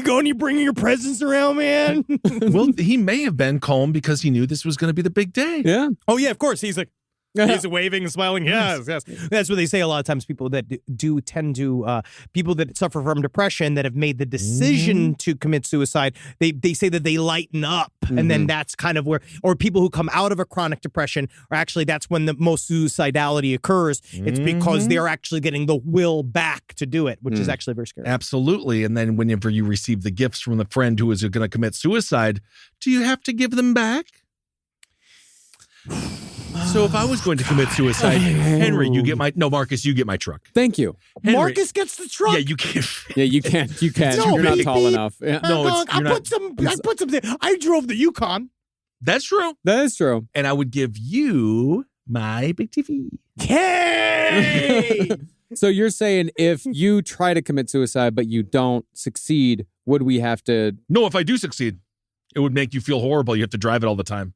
going, you bringing your presents around, man?
Well, he may have been calm because he knew this was going to be the big day.
Yeah.
Oh, yeah, of course. He's like, he's waving and smiling. Yes, yes. That's what they say a lot of times. People that do tend to, people that suffer from depression that have made the decision to commit suicide, they say that they lighten up. And then that's kind of where, or people who come out of a chronic depression, or actually that's when the most suicidality occurs. It's because they're actually getting the will back to do it, which is actually very scary.
Absolutely. And then whenever you receive the gifts from the friend who is going to commit suicide, do you have to give them back? So if I was going to commit suicide, Henry, you get my, no, Marcus, you get my truck.
Thank you.
Henry,
Marcus gets the truck.
Yeah, you can't.
Yeah, you can't. You can't.
No,
You're not
beep,
tall
beep.
enough. Yeah.
No, it's-
I
you're
put some. I drove the Yukon.
That's true.
That is true.
And I would give you my big TV.
Hey!
So you're saying if you try to commit suicide but you don't succeed, would we have to?
No, if I do succeed, it would make you feel horrible. You have to drive it all the time.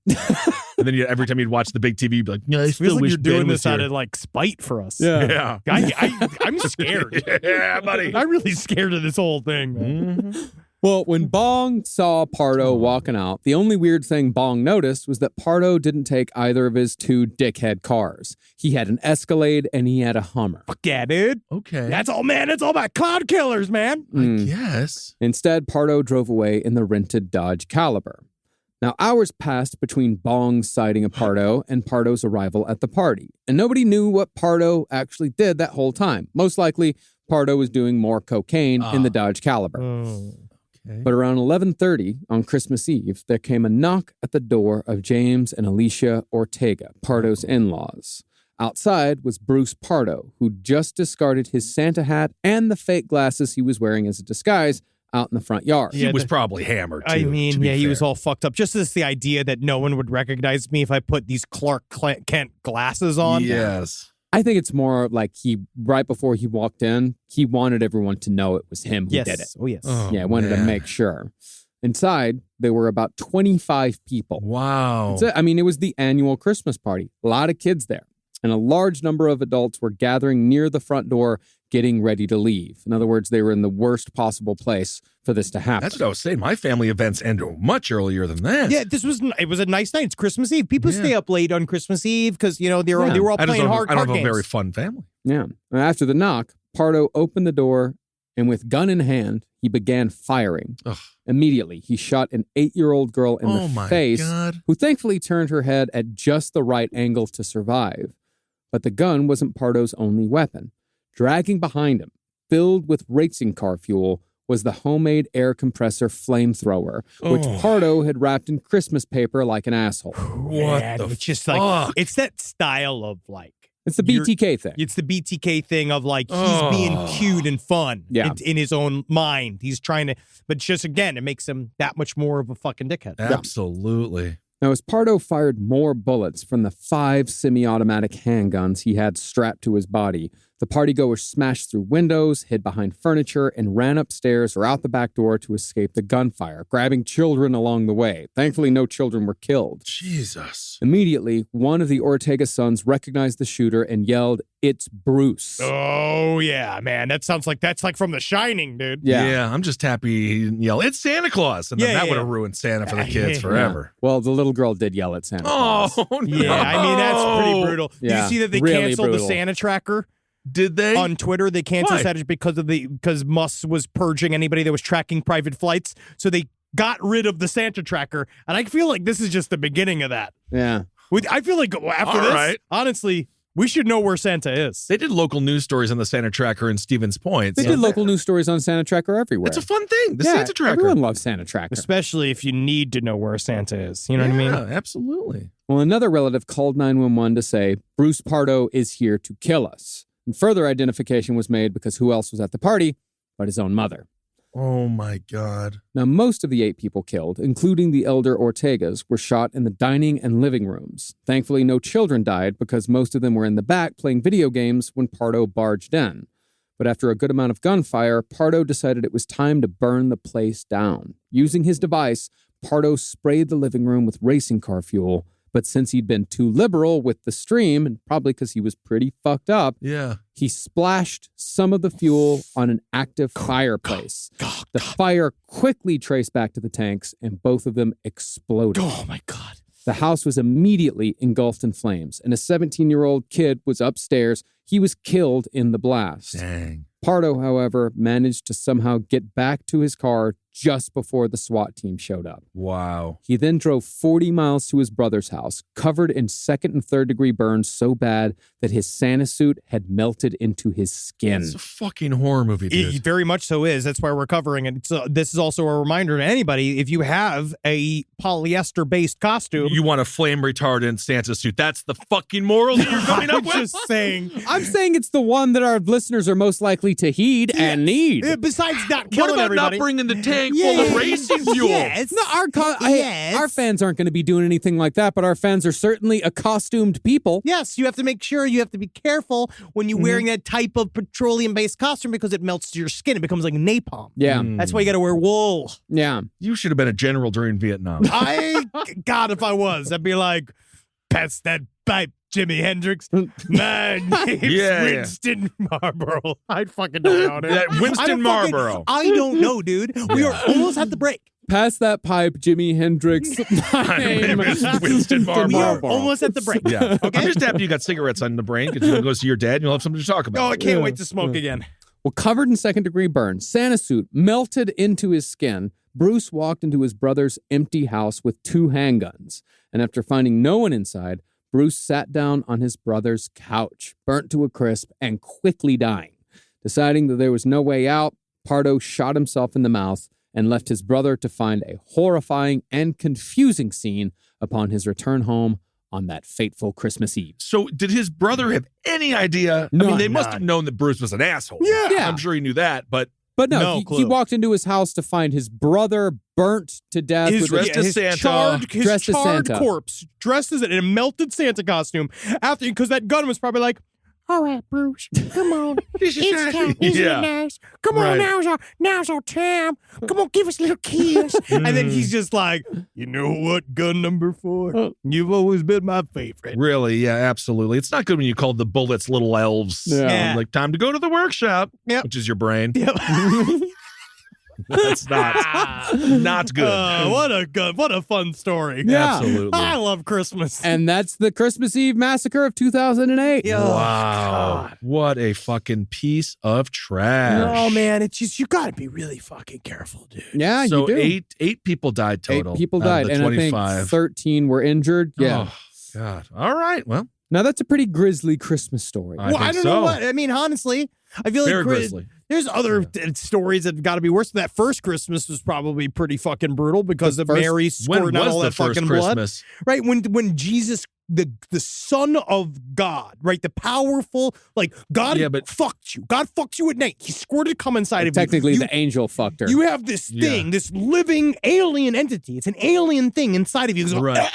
And then every time you'd watch the big TV, you'd be like, yeah, I
Feels
still
like
wish
you're doing
Ben was
this out
here.
of like spite for us.
Yeah.
I'm scared.
Yeah, buddy.
I'm really scared of this whole thing. Man.
Well, when Bong saw Pardo walking out, the only weird thing Bong noticed was that Pardo didn't take either of his two dickhead cars. He had an Escalade and he had a Hummer.
Fuck yeah, dude.
Okay.
That's all, man. It's all about cloud killers, man.
I guess.
Instead, Pardo drove away in the rented Dodge Caliber. Now, hours passed between Bong's sighting of Pardo and Pardo's arrival at the party, and nobody knew what Pardo actually did that whole time. Most likely, Pardo was doing more cocaine in the Dodge Caliber.
Okay.
But around 11:30 on Christmas Eve, there came a knock at the door of James and Alicia Ortega, Pardo's in-laws. Outside was Bruce Pardo, who just discarded his Santa hat and the fake glasses he was wearing as a disguise out in the front yard.
He was probably hammered, too.
I mean,
to be
he was
fair.
all fucked up. Just as the idea that no one would recognize me if I put these Clark Kent glasses on.
Yes.
I think it's more like right before he walked in, he wanted everyone to know it was him who
Yes.
did it.
Oh, yes.
Yeah, wanted to make sure. Inside, there were about 25 people.
Wow.
That's it. I mean, it was the annual Christmas party. A lot of kids there. And a large number of adults were gathering near the front door, getting ready to leave. In other words, they were in the worst possible place for this to happen.
That's what I was saying. My family events end much earlier than that.
Yeah, it was a nice night. It's Christmas Eve. People stay up late on Christmas Eve because, they were all playing hard
I
card
don't have a
games.
very fun family.
Yeah. After the knock, Pardo opened the door and with gun in hand, he began firing.
Ugh.
Immediately, he shot an 8-year-old girl in
Oh
the
my
face,
God.
who thankfully turned her head at just the right angle to survive. But the gun wasn't Pardo's only weapon. Dragging behind him, filled with racing car fuel, was the homemade air compressor flamethrower, which Pardo had wrapped in Christmas paper like an asshole.
What
Man,
the
it's just
fuck?
like it's that style of like
It's the BTK thing.
it's the BTK thing of like he's being cute and fun in his own mind. He's trying to, but just again, it makes him that much more of a fucking dickhead.
Absolutely.
Now, as Pardo fired more bullets from the 5 semi-automatic handguns he had strapped to his body, the partygoers smashed through windows, hid behind furniture, and ran upstairs or out the back door to escape the gunfire, grabbing children along the way. Thankfully, no children were killed.
Jesus.
Immediately, one of the Ortega sons recognized the shooter and yelled, "It's Bruce."
Oh yeah, man, that's like from The Shining, dude.
Yeah.
I'm just happy he didn't yell, "It's Santa Claus." And then that would have ruined Santa for the kids forever.
Well, the little girl did yell at Santa Claus.
Oh, no.
Yeah, I mean that's pretty brutal. Did
Yeah,
you see that they
really
canceled
brutal.
the Santa tracker?
Did they?
On Twitter, they canceled
Why?
Santa because Musk was purging anybody that was tracking private flights. So they got rid of the Santa tracker, and I feel like this is just the beginning of that.
Yeah.
I feel like after
All
this,
right.
honestly, we should know where Santa is.
They did local news stories on the Santa Tracker in Stevens Point.
They
so
did local news stories on Santa Tracker everywhere.
It's a fun thing. The Santa Tracker.
Everyone loves Santa Tracker.
Especially if you need to know where Santa is. You know what I mean?
Yeah, absolutely.
Well, another relative called 911 to say, "Bruce Pardo is here to kill us." And further identification was made because who else was at the party but his own mother.
Oh, my God.
Now, most of the 8 people killed, including the elder Ortegas, were shot in the dining and living rooms. Thankfully, no children died because most of them were in the back playing video games when Pardo barged in. But after a good amount of gunfire, Pardo decided it was time to burn the place down. Using his device, Pardo sprayed the living room with racing car fuel. But since he'd been too liberal with the stream, and probably because he was pretty fucked up,
Yeah.
he splashed some of the fuel on an active fireplace. The fire quickly traced back to the tanks, and both of them exploded.
Oh, my God.
The house was immediately engulfed in flames, and a 17-year-old kid was upstairs. He was killed in the blast.
Dang.
Pardo, however, managed to somehow get back to his car just before the SWAT team showed up.
Wow.
He then drove 40 miles to his brother's house, covered in 2nd and 3rd degree burns so bad that his Santa suit had melted into his skin.
It's a fucking horror movie, dude.
It very much so is. That's why we're covering it. So this is also a reminder to anybody, if you have a polyester-based costume.
You want a flame retardant Santa suit. That's the fucking moral that you're coming up
I'm
with?
just saying.
I'm saying it's the one that our listeners are most likely to heed and need.
Besides not
What
killing
about
everybody.
not bringing the tank full of racing fuel?
Yes.
No, our fans aren't going to be doing anything like that, but our fans are certainly a costumed people.
Yes, you have to make sure you have to be careful when you're wearing that type of petroleum-based costume because it melts to your skin. It becomes like napalm.
Yeah.
That's why you got to wear wool.
Yeah.
You should have been a general during Vietnam.
God, if I was, I'd be like, pass that pipe, Jimi Hendrix. My name's
Yeah.
Winston Marlboro. I fucking don't know, dude.
Yeah, Winston Marlboro.
I don't know, dude. We are almost at the break.
Pass that pipe, Jimi Hendrix. My
name is Winston
We are
Marlboro.
almost at the break.
Yeah.
Okay?
I'm just happy you got cigarettes on the brain because you'll go see your dad and you'll have something to talk about.
Oh, I can't wait to smoke again.
Well, covered in 2nd degree burns, Santa suit melted into his skin. Bruce walked into his brother's empty house with 2 handguns. And after finding no one inside, Bruce sat down on his brother's couch, burnt to a crisp and quickly dying. Deciding that there was no way out, Pardo shot himself in the mouth and left his brother to find a horrifying and confusing scene upon his return home on that fateful Christmas Eve.
So did his brother have any idea? I mean, they must have known that Bruce was an asshole.
Yeah.
I'm sure he knew that, but
But
No
no, he
clue.
walked into his house to find his brother burnt to death with
dressed as Santa.
Charred, his
Dressed as
charred
Santa.
corpse, dressed as in a melted Santa costume. After, because that gun was probably like, all right, Bruce, come on.
This is
It's time. Isn't
Yeah.
it nice? Come on,
Right.
now's our time. Come on, give us a little kiss. And then he's just like, you know what, gun number 4? You've always been my favorite.
really, yeah, absolutely. It's not good when you call the bullets little elves.
Yeah.
Like, time to go to the workshop,
Yep.
which is your brain.
Yep.
That's not good.
What a fun story.
Yeah.
Absolutely.
I love Christmas.
And that's the Christmas Eve massacre of 2008.
Yeah.
Wow. What a fucking piece of trash.
Oh man, it's just you gotta be really fucking careful, dude.
Yeah,
so
you do.
eight people died total.
8 people
out of
died,
the
and
25.
I think 13 were injured. Yeah.
Oh, God. All right. Well,
Now, that's a pretty grisly Christmas story.
Well, I don't know what. I mean, honestly, I feel
Very
like
grisly.
there's other stories that have got to be worse. That first Christmas was probably pretty fucking brutal because of Mary squirting out all that fucking blood. Right? When Jesus, the Son of God, right? The powerful, like, God fucked you. God fucks you at night. He squirted cum inside of you.
Technically, the angel fucked her.
You have this thing, this living alien entity. It's an alien thing inside of you.
Right.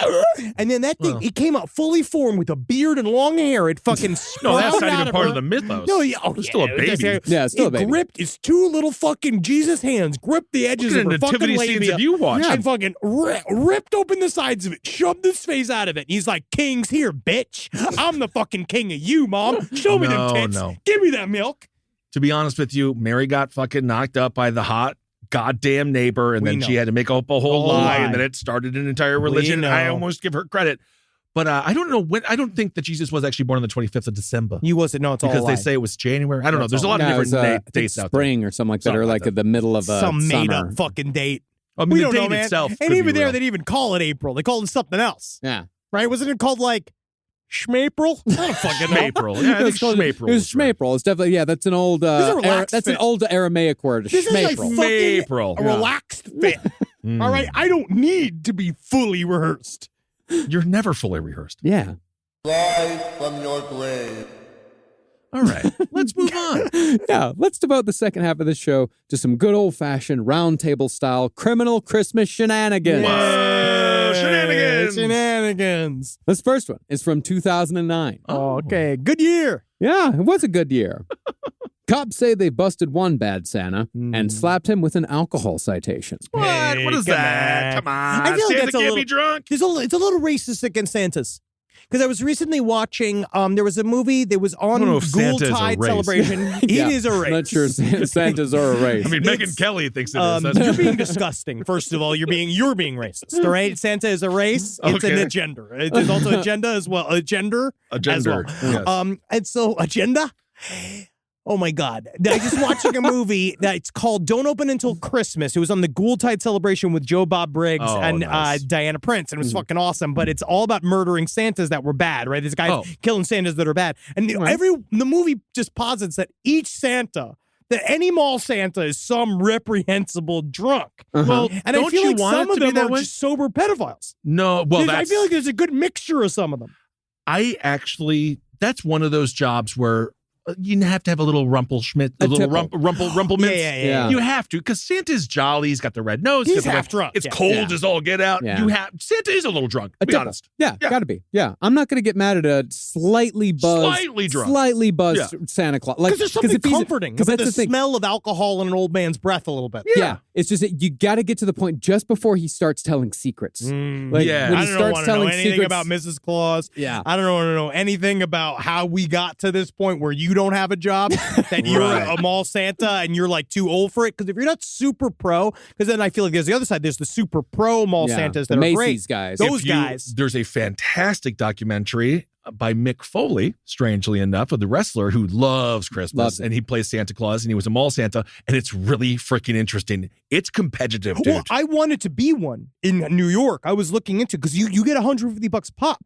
And then that thing, it came out fully formed with a beard and long hair. It fucking
No, that's
sprouted
not
out
even
of
part
her.
of the mythos.
No,
It's still a baby.
Yeah, it's still a baby.
Gripped his two little fucking Jesus hands, gripped the edges
Look at
of her
the
fucking
nativity scenes
labia,
of you watching.
and fucking ripped open the sides of it, shoved his face out of it. He's like, "King's here, bitch. I'm the fucking king of you, mom. Show me them tits. Give me that milk."
To be honest with you, Mary got fucking knocked up by the hot goddamn neighbor, and then she had to make up a whole lie, and then it started an entire religion. I almost give her credit. But I don't know when. I don't think that Jesus was actually born on the 25th of December.
He wasn't. No, it's all
because they say it was January. I don't know. There's a lot of different dates out there.
Spring or something like that, or like the middle of
some
summer.
made up fucking date.
I mean,
we
the
don't
date
know, man.
itself.
And even there, they didn't even call it April. They called it something else.
Yeah.
Right? Wasn't it called like Schmapril? I don't fucking know.
Schmapril. Yeah, I think Schmapril.
It was Schmapril. It's definitely that's an old that's an old Aramaic word.
This is like fucking
Schmapril.
a relaxed fit. All right, I don't need to be fully rehearsed.
You're never fully rehearsed.
Yeah.
Rise from your grave.
All right, let's move on.
Yeah, let's devote the second half of the show to some good old-fashioned roundtable style criminal Christmas shenanigans.
Whoa, shenanigans!
Shenanigans.
This first one is from 2009.
Oh, okay. Good year.
Yeah, it was a good year. Cops say they busted one bad Santa and slapped him with an alcohol citation.
What?
Hey,
What is that? Come on.
I feel like
Santa
that's a
can't
little,
be drunk.
It's a little racist against Santas. Because I was recently watching, there was a movie that was on
I don't know if Santa is a
Tide
race.
Celebration. It is a race.
I'm not sure Santas are a race.
I mean, Megyn Kelly thinks it is. That's
You're
true.
being disgusting. First of all, you're being racist. All right, Santa is a race. It's an
Okay.
agenda. There's also agenda as well. A gender as well.
Yes.
And so agenda. Oh my God! I just watching a movie that's called "Don't Open Until Christmas." It was on the Tide Celebration with Joe Bob Briggs and
nice.
Diana Prince, and it was fucking awesome. But it's all about murdering Santas that were bad, right? This guy's killing Santas that are bad, and the movie just posits that each Santa. That any mall Santa is some reprehensible drunk.
Well,
and I
don't
feel
you
like
want
some
it
of
to be
them
that
are
way?
just sober pedophiles.
No, well,
I feel like there's a good mixture of some of them.
I actually, that's one of those jobs where you have to have a little Rumpelschmidt, a little Rumpelminz.
Yeah.
You have to, because Santa's jolly. He's got the red nose.
He's half drunk.
It's cold as all get out.
Yeah.
Santa is a little drunk, to be honest.
Yeah, gotta be. Yeah, I'm not gonna get mad at a slightly buzzed,
Slightly drunk.
Santa Claus.
Because there's something comforting
because
about
that's
the
the thing.
smell of alcohol in an old man's breath a little bit.
Yeah, it's just that you got to get to the point just before he starts telling secrets. Like,
Yeah.
when he
I don't
starts
want to know
telling
anything
secrets
about Mrs. Claus.
Yeah.
I don't want to know anything about how we got to this point where you don't have a job, that you're a mall Santa and you're like too old for it. Because if you're not super pro, because then I feel like there's the other side. There's the super pro mall Santas that
the
are
Macy's
great.
guys.
Those guys.
There's a fantastic documentary by Mick Foley, strangely enough, of the wrestler who loves Christmas, and he plays Santa Claus, and he was a mall Santa, and it's really freaking interesting. It's competitive, dude.
Well, I wanted to be one in New York. I was looking into because you get $150 a pop.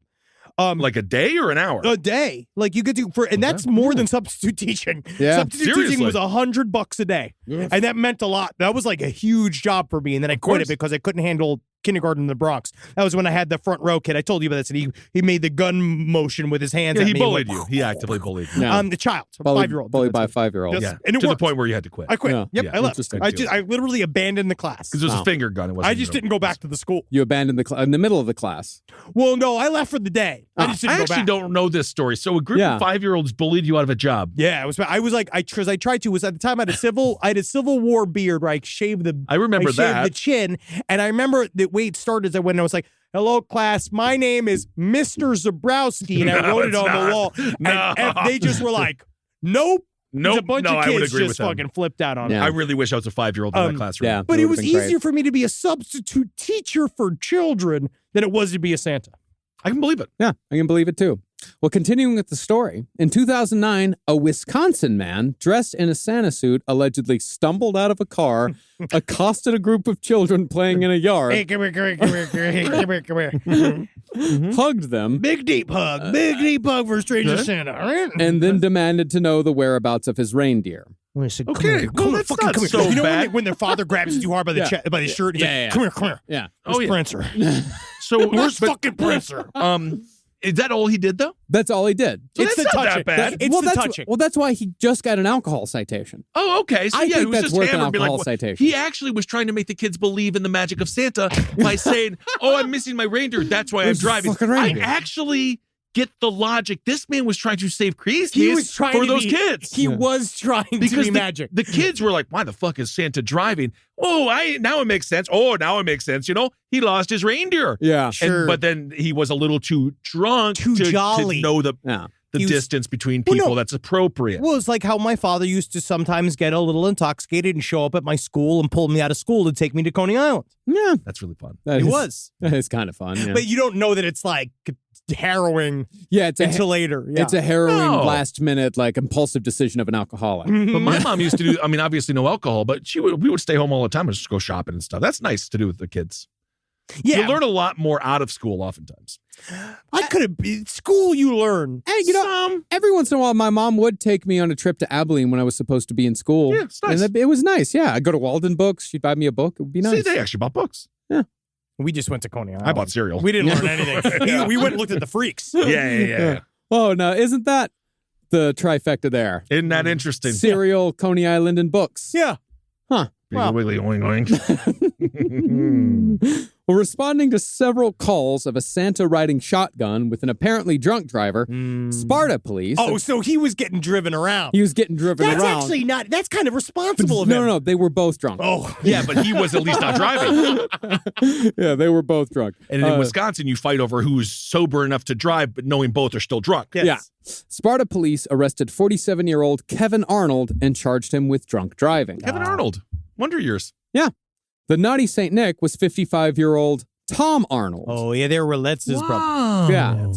Like a day or an hour?
A day. Like you could do and that's more than substitute teaching.
Yeah.
Substitute teaching was $100 a day. And that meant a lot. That was like a huge job for me. And then I quit it because I couldn't handle kindergarten in the Bronx. That was when I had the front row kid. I told you about this. And he made the gun motion with his hands
Yeah,
at
he
me.
bullied you. He actively bullied you.
Yeah.
The child, a
Bullied-
5-year-old.
bullied by a 5-year-old.
Yes.
Yeah,
And it
to the
worked.
point where you had to quit.
I quit.
Yeah.
Yep,
Yeah.
I left.
Interesting.
I literally abandoned the class.
Because it was a finger gun. It wasn't.
I just didn't go back to the school.
You abandoned the in the middle of the class.
Well, no, I left for the day. I just didn't
I
go
actually
back.
don't know this story. So a group of 5-year-olds bullied you out of a job.
Yeah, I was like, because I tried to. Was at the time I had a Civil War beard where I shaved the.
I remember
shaved the chin, and I remember the way it started. Is when I was like, "Hello, class. My name is Mr. Zabrowski," and I wrote it on the wall. And they just were like, "Nope."
Nope.
A bunch
No,
of
I would
kids
agree
just
with them.
fucking flipped out on it.
Yeah.
I really wish I was a 5-year-old in that classroom.
Yeah.
But
It
it
would've
was
been great.
easier for me to be a substitute teacher for children than it was to be a Santa.
I can believe it.
Yeah, I can believe it too. Well, continuing with the story, in 2009, a Wisconsin man dressed in a Santa suit allegedly stumbled out of a car, accosted a group of children playing in a yard,
Hey, come here, come here, come here, come here, come here.
hugged them,
Big deep hug for stranger Santa. All right.
and then demanded to know the whereabouts of his reindeer.
Okay, well, that's not so
You know
bad.
when their father grabs you too hard by the by the shirt, he's
Yeah,
like,
yeah.
come here, come here.
Yeah.
Where's Prancer?
So
Where's
but,
fucking Prancer?
is that all he did though?
That's all he did.
So
It's
that's
the
not
touching.
that bad.
It's
well,
the
that's,
touching.
well, that's why he just got an alcohol citation.
Oh, okay. So
I
yeah,
think
it was
that's
just
worth an
hammered. Be like,
alcohol
what-
citation.
He actually was trying to make the kids believe in the magic of Santa by saying, "Oh, I'm missing my reindeer. That's why I'm
Where's the
driving."
fucking
I
reindeer?
actually get the logic. This man was trying to save
He
Christmas
was trying
for
to
those
be,
kids.
He was trying to
Because
be magic.
the kids were like, "Why the fuck is Santa driving?" Oh, now it makes sense. Oh, now it makes sense. You know, he lost his reindeer.
Yeah.
Sure.
But then he was a little too drunk
Too
to
jolly.
know the
Yeah.
He was-
distance between
Well,
people
no.
that's appropriate.
Well, it's like how my father used to sometimes get a little intoxicated and show up at my school and pull me out of school to take me to Coney Island.
Yeah.
That's really fun.
That
It
is-
was.
That is kind of fun. Yeah,
But you don't know that it's like harrowing
yeah it's a
until later. Yeah.
it's a harrowing
No.
last minute like impulsive decision of an alcoholic.
But my mom used to do, I mean, obviously no alcohol, but we would stay home all the time and just go shopping and stuff. That's nice to do with the kids.
yeah.
You learn a lot more out of school oftentimes.
I could have been school. You learn.
Hey, you know, every once in a while, my mom would take me on a trip to Abilene when I was supposed to be in school.
Yeah, it's nice.
And it was nice. Yeah, I'd go to Walden Books. She'd buy me a book. It would be nice.
See, they actually bought books.
We just went to Coney Island.
I bought cereal.
We didn't learn anything. We went and looked at the freaks.
Yeah.
Oh, no, isn't that the trifecta there?
Isn't that interesting?
Cereal, Coney Island, and books.
Yeah.
Wiggly, wiggly, oink, oink.
Well, responding to several calls of a Santa riding shotgun with an apparently drunk driver, Sparta police.
Oh, so he was getting driven around.
He was getting driven
That's
around.
actually not. That's kind of responsible of him.
No, they were both drunk.
Oh,
Yeah, but he was at least not driving.
Yeah, they were both drunk.
And in Wisconsin, you fight over who's sober enough to drive, but knowing both are still drunk.
yes.
Yeah. Sparta police arrested 47-year-old Kevin Arnold and charged him with drunk driving.
Kevin Arnold, Wonder Years.
Yeah. The naughty St. Nick was 55-year-old Tom Arnold.
Oh, yeah. They were Letz's brother.
Yeah.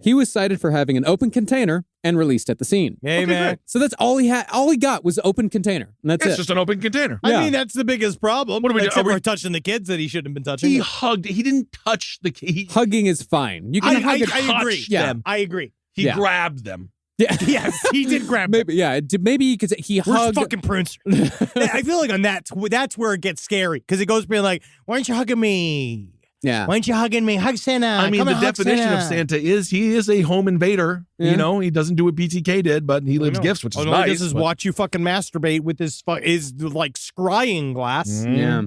He was cited for having an open container and released at the scene.
Hey, man.
So that's all he had. All he got was open container. And that's
It's
it.
just an open container.
Yeah.
I mean, that's the biggest problem.
What do we do?
Except
Are we-
for touching the kids that he shouldn't have been touching.
He hugged. He didn't touch the key.
Hugging is fine. You can hug a
I agree.
touch
Yeah.
them.
I agree.
He
Yeah.
grabbed them.
Yeah.
Yes, he did grab them.
Maybe, yeah. Maybe you could say he
Where's
hugged.
fucking Prince? I feel like on that's where it gets scary because it goes being like, why aren't you hugging me?
Yeah.
Why aren't you hugging me? Hug Santa.
I mean,
Come
the
and hug
definition of Santa is he is a home invader.
Yeah.
You know, he doesn't do what BTK did, but he lives gifts, which is
All he
nice.
does is
but-
watch you fucking masturbate with his like scrying glass.
Yeah.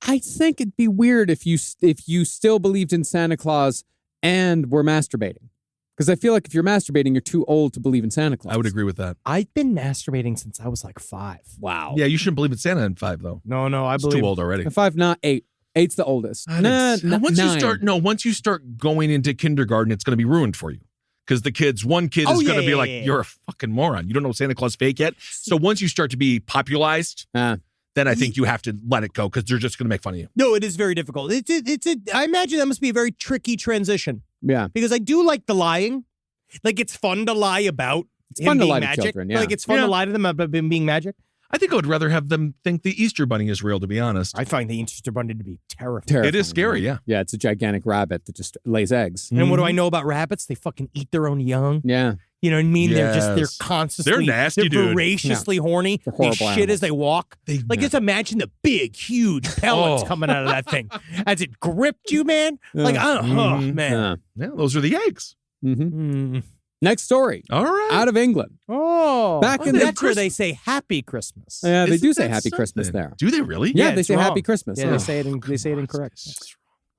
I think it'd be weird if you still believed in Santa Claus and were masturbating. Because I feel like if you're masturbating, you're too old to believe in Santa Claus.
I would agree with that.
I've been masturbating since I was like 5.
Wow.
Yeah, you shouldn't believe in Santa in 5, though.
No, I
It's
believe
too old already.
5, not 8. 8's the oldest.
Once
nine.
you start going into kindergarten, it's going to be ruined for you. Because one kid is going to be like, you're a fucking moron. You don't know Santa Claus fake yet. So once you start to be popularized, then I think you have to let it go because they're just going to make fun of you.
No, it is very difficult. I imagine that must be a very tricky transition
Yeah.
because I do like the lying. Like it's fun to lie about.
It's
him
fun to
being
lie to
magic.
children, yeah.
Like it's fun
Yeah.
to lie to them about him being magic.
I think I would rather have them think the Easter Bunny is real, to be honest.
I find the Easter Bunny to be terrifying.
Terrifying.
It is scary, yeah.
Yeah, it's a gigantic rabbit that just lays eggs.
And what do I know about rabbits? They fucking eat their own young.
Yeah.
You know what I mean?
Yes.
They're constantly
They're nasty,
They're
dude.
voraciously horny.
They're
They
horrible
shit
animals.
as they walk. Like just imagine the big, huge pellets coming out of that thing as it gripped you, man. Like oh man.
Yeah.
Yeah, those are the eggs.
Mm-hmm. Next story.
All right.
Out of England.
Oh,
Back in the
that's where they say Happy Christmas.
Yeah, they
Isn't
do say
that
Happy Christmas
something?
there.
Do they really?
Yeah, they
it's
say
wrong.
Happy Christmas.
Yeah,
Yeah.
they say it incorrect.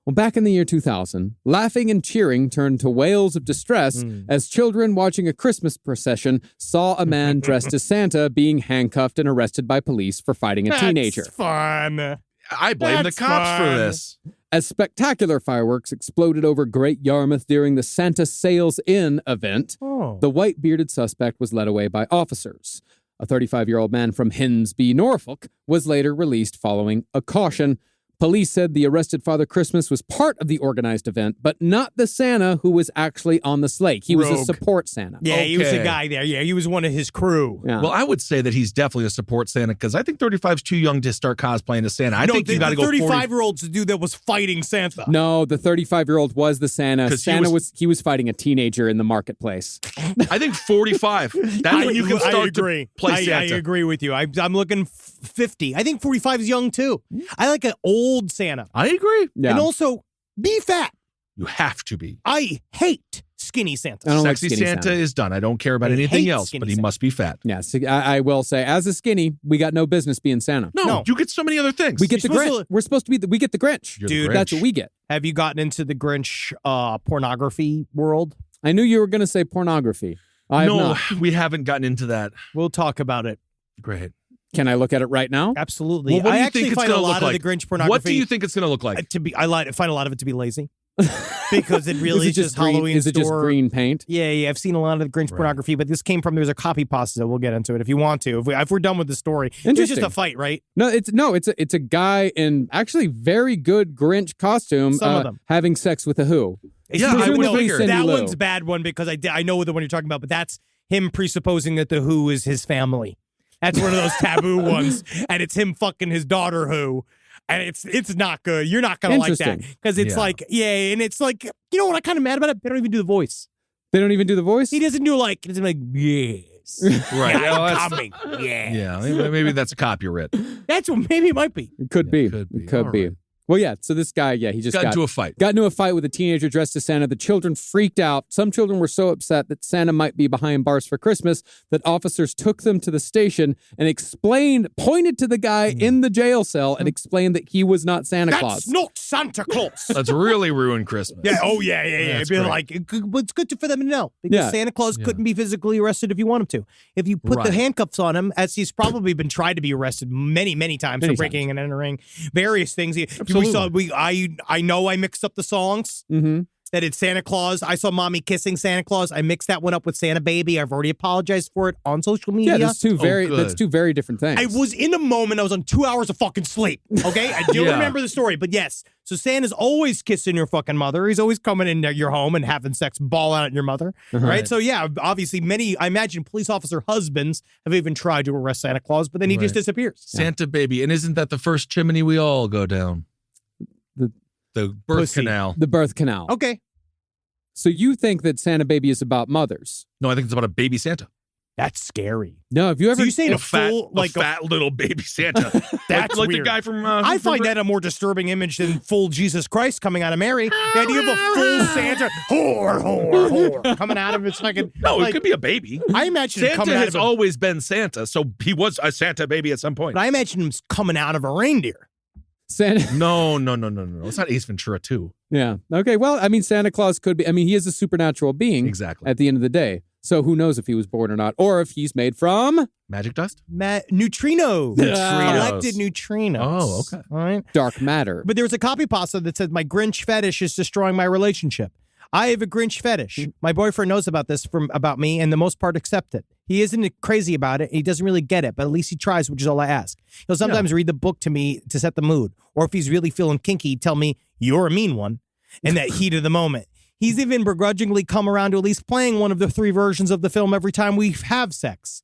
Well, back in the year 2000, laughing and cheering turned to wails of distress as children watching a Christmas procession saw a man dressed as Santa being handcuffed and arrested by police for fighting a teenager.
That's fun.
I blame
That's
the cops for
fun.
this.
As spectacular fireworks exploded over Great Yarmouth during the Santa Sails In event,
Oh.
the white-bearded suspect was led away by officers. A 35-year-old man from Hinsby, Norfolk, was later released following a caution. Police said the arrested Father Christmas was part of the organized event, but not the Santa who was actually on the sleigh. He was a
Rogue.
support Santa.
Yeah, he was a
Okay.
guy there. Yeah, he was one of his crew.
Yeah.
Well, I would say that he's definitely a support Santa because I think 35 is too young to start cosplaying as Santa. I think you got to go 40.
35-year-old's the dude that was fighting Santa.
No, the 35-year-old was the Santa.
'Cause he
Santa
was-
he was fighting a teenager in the marketplace.
I think 45. That's when you can
I
start
agree.
to play
I
Santa.
agree with you. I'm looking 50. I think 45 is young too. I like an old Santa.
I agree.
Yeah.
And also, be fat.
You have to be.
I hate skinny Santa.
I don't like
Sexy
skinny
Santa
Santa.
is done. I don't care about
I
anything
hate
else,
skinny
but he
Santa.
must be fat.
Yes, I will say, as a skinny, we got no business being Santa.
No, you get so many other things.
We get the
You're supposed
Grinch. We're supposed to be. We get the Grinch.
You're the
Dude,
Grinch.
That's what we get.
Have you gotten into the Grinch pornography world?
I knew you were going to say pornography. I have
No,
not.
we haven't gotten into that.
We'll talk about it.
Great.
Can I look at it right now?
Absolutely.
Well, what do
I
you
actually
think it's
find a
gonna
lot
look
of
like?
the Grinch pornography.
What do you think it's going to look like?
I find a lot of it to be lazy because it really is just
green,
Halloween
Is it just
store-
green paint?
Yeah, I've seen a lot of the Grinch pornography, but this came from there's a copy pasta. We'll get into it if you want to. If we're done with the story, it's just
Interesting.
a fight, right?
No, it's a guy in actually very good Grinch costume
Some of them.
having sex with a who.
It's
Yeah, I would
presumably
figure.
Cindy
that
Lou.
one's a bad one because I know the one you're talking about, but that's him presupposing that the Who is his family. That's one of those taboo ones, and it's him fucking his daughter Who, and it's not good. You're not gonna like that
Interesting.
because it's
Yeah.
like and it's like you know what I'm kind of mad about it. They don't even do the voice.
They don't even do the voice?
He doesn't do he doesn't like yes,
Right.
I'm
Well, that's-
coming, yeah.
Yeah, maybe that's a copyright.
That's what maybe it might be.
It could be.
could be.
It could
All
be.
right.
Well, yeah, so this guy, he just
Got
got
into a fight.
Got into a fight with a teenager dressed as Santa. The children freaked out. Some children were so upset that Santa might be behind bars for Christmas that officers took them to the station and pointed to the guy in the jail cell and explained that he was not Santa
That's
Claus.
not Santa Claus.
That's really ruined Christmas.
Yeah. Oh, yeah.
That's
It'd be
great.
like, but it's good for them to know because
Yeah.
Santa Claus couldn't be physically arrested if you want him to. If you put the
Right.
handcuffs on him, as he's probably been tried to be arrested many, many times
Many
for breaking and entering, various things. I know I mixed up the songs.
Mm-hmm.
That it's Santa Claus. I saw Mommy kissing Santa Claus. I mixed that one up with Santa Baby. I've already apologized for it on social media.
Yeah, that's two
good.
very different things.
I was in a moment. I was on 2 hours of fucking sleep. Okay, I do
Yeah.
remember the story, but yes. So Santa's always kissing your fucking mother. He's always coming into your home and having sex, ball out at your mother, right? So yeah, obviously I imagine police officer husbands have even tried to arrest Santa Claus, but then he just
Right.
disappears.
Santa baby. And isn't that the first chimney we all go down? The birth
Pussy.
canal.
The birth canal.
Okay,
So you think that Santa Baby is about mothers?
No, I think it's about a baby Santa.
that's scary.
No, have you ever?
So you saying
A
a full
fat little baby Santa.
That's
like the
weird.
guy from.
I find that a more disturbing image than full Jesus Christ coming out of Mary. The idea of a full Santa, whore, coming out of his fucking.
No,
like,
it could be a baby.
I imagine him
Santa
coming out
has
of a,
always been Santa, so he was a Santa baby at some point.
but I imagine him coming out of a reindeer.
Santa.
No. It's not Ace Ventura 2.
Yeah. Okay. Well, I mean, Santa Claus could be. I mean, he is a supernatural being.
Exactly.
At the end of the day. So who knows if he was born or not, or if he's made from
Magic dust?
Neutrinos. Collected neutrinos.
Oh, okay.
All right.
dark matter.
But there was a copy pasta that said, my Grinch fetish is destroying my relationship. I have a Grinch fetish. My boyfriend knows about this about me and the most part accept it. He isn't crazy about it. He doesn't really get it, but at least he tries, which is all I ask. He'll sometimes read the book to me to set the mood. Or if he's really feeling kinky, he'd tell me, you're a mean one, in that heat of the moment. He's even begrudgingly come around to at least playing one of the 3 versions of the film every time we have sex.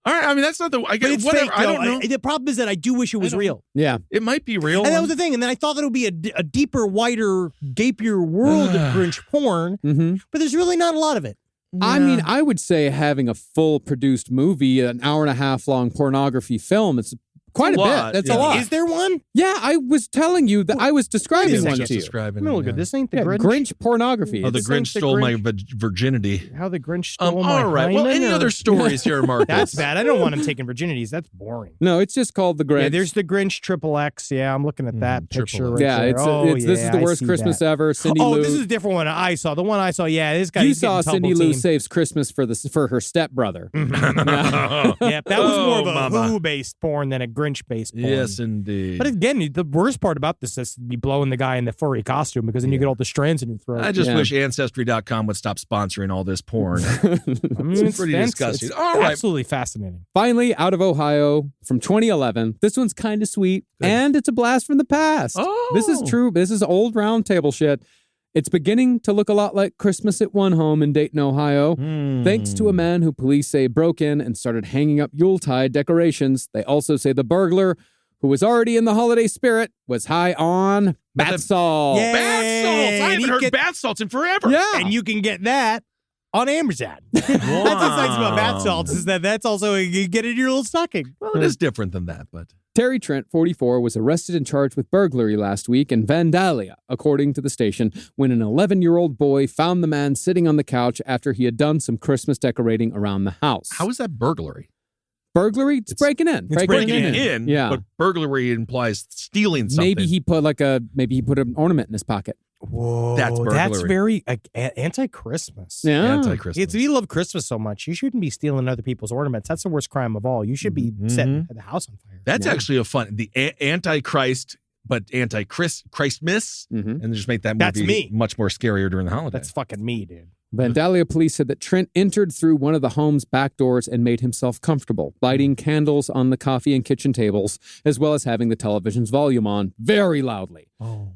All right. I mean, that's not the. I
But
get
it's
whatever.
fake,
I
though.
don't know.
The problem is that I do wish it was real.
Yeah.
It might be real.
And that was the thing. And then I thought that it would be a deeper, wider, gapier world of Grinch porn,
Mm-hmm.
but there's really not a lot of it.
I mean, I would say having a full produced movie, an hour and a half long pornography film, it's quite a
lot,
bit. That's
yeah.
a lot.
Is there one?
Yeah, I was telling you that I was describing
Wait a
one
second.
to you.
describing
I'm gonna
it,
look
yeah.
at this. Ain't the
Yeah,
Grinch?
Grinch pornography.
Oh, the
This
Grinch
ain't the
stole my
Grinch.
virginity.
How the Grinch stole my
All right. Well,
hymen,
any
or-
other stories here, Marcus?
That's bad. I don't want him taking virginities. That's boring.
No, it's just called the Grinch.
Yeah, there's the Grinch XXX. Yeah, I'm looking at that picture.
Triple X.
Right
Yeah,
there.
it's this is the
I
worst
see
Christmas
that.
ever. Cindy
Oh,
Lou.
this is a different one I saw. The one I saw, yeah, this guy.
you
he's
saw
getting
Cindy
tumble
Lou
team.
saves Christmas for her stepbrother.
Yeah, that was more of a
Oh, mama.
Who-based porn than a Grinch Grinch-based porn.
Yes, indeed.
But again, the worst part about this is to be blowing the guy in the furry costume because then you get all the strands in your throat.
I just wish Ancestry.com would stop sponsoring all this porn.
I mean,
It's pretty disgusting.
It's
All right.
absolutely fascinating.
Finally, out of Ohio from 2011. This one's kind of sweet, and it's a blast from the past.
Oh.
This is true. This is old Roundtable shit. It's beginning to look a lot like Christmas at one home in Dayton, Ohio. Thanks to a man who police say broke in and started hanging up Yuletide decorations. They also say the burglar, who was already in the holiday spirit, was high on bath salt.
Yeah.
Bath salts. I
And
haven't
you
heard
get-
bath salts in forever.
Yeah.
And you can get that on Amazon. That's what's nice about bath salts is that that's also, you get it in your little stocking.
Well, it is different than that, but
Terry Trent, 44, was arrested and charged with burglary last week and vandalia, according to the station, when an 11-year-old boy found the man sitting on the couch after he had done some Christmas decorating around the house.
how is that burglary?
Burglary? It's breaking in.
Breaking in,
Yeah.
but burglary implies stealing something.
Maybe he put an ornament in his pocket.
Whoa,
That's
that's
burglary.
very anti-Christmas.
Yeah.
Anti-Christmas.
If you love Christmas so much, you shouldn't be stealing other people's ornaments. That's the worst crime of all. You should be setting the house on fire.
That's actually the Antichrist, but Christmas, and just make that movie
That's me.
much more scarier during the holidays.
That's fucking me, dude.
Vandalia police said that Trent entered through one of the home's back doors and made himself comfortable, lighting candles on the coffee and kitchen tables, as well as having the television's volume on very loudly.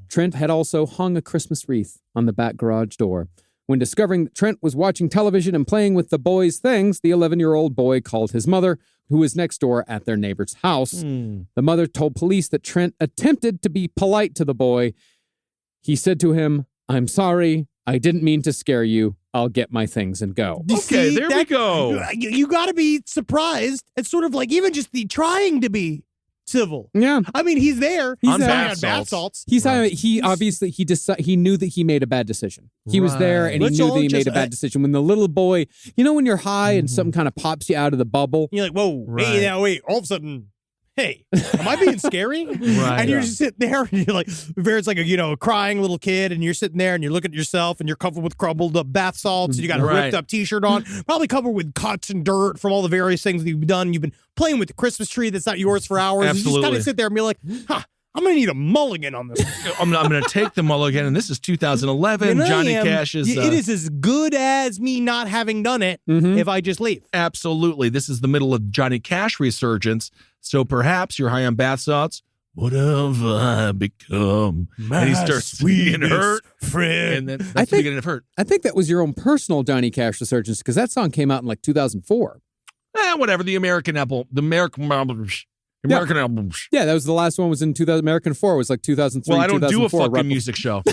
Trent had also hung a Christmas wreath on the back garage door. When discovering that Trent was watching television and playing with the boy's things, the 11-year-old boy called his mother, who was next door at their neighbor's house. The mother told police that Trent attempted to be polite to the boy. He said to him, "I'm sorry. I didn't mean to scare you. I'll get my things and go."
Okay, there we go.
You got to be surprised. It's sort of like even just the trying to be civil.
Yeah.
I mean, he's there.
He's
on
there.
bath salts.
He obviously he knew that he made a bad decision. He was there and
Let's
he knew
all
that he made
just-
a bad decision. When the little boy, when you're high and something kind of pops you out of the bubble.
You're like, whoa, hey, now wait, all of a sudden, hey, am I being scary?
Right.
And you're just sitting there and you're like, it's like a crying little kid, and you're sitting there and you're looking at yourself and you're covered with crumbled up bath salts and you got a ripped up t-shirt on, probably covered with cuts and dirt from all the various things that you've done. You've been playing with the Christmas tree that's not yours for hours. You just kind
Absolutely.
of sit there and be like, I'm going to need a mulligan on this.
I'm going to take the mulligan, and this is 2011.
And I
Johnny
am-
Cash is...
it is as good as me not having done it if I just leave.
Absolutely. This is the middle of Johnny Cash resurgence, so perhaps you're high on bath salts. What have I become? And he starts being hurt.
Friend.
And then that's the beginning of Hurt.
I think that was your own personal Johnny Cash resurgence because that song came out in like 2004.
Whatever. The American album. American albums.
Yeah, that was the last one was in 2000. American 4 was like 2003,
Well, I don't do a
2004,
fucking
right
music show.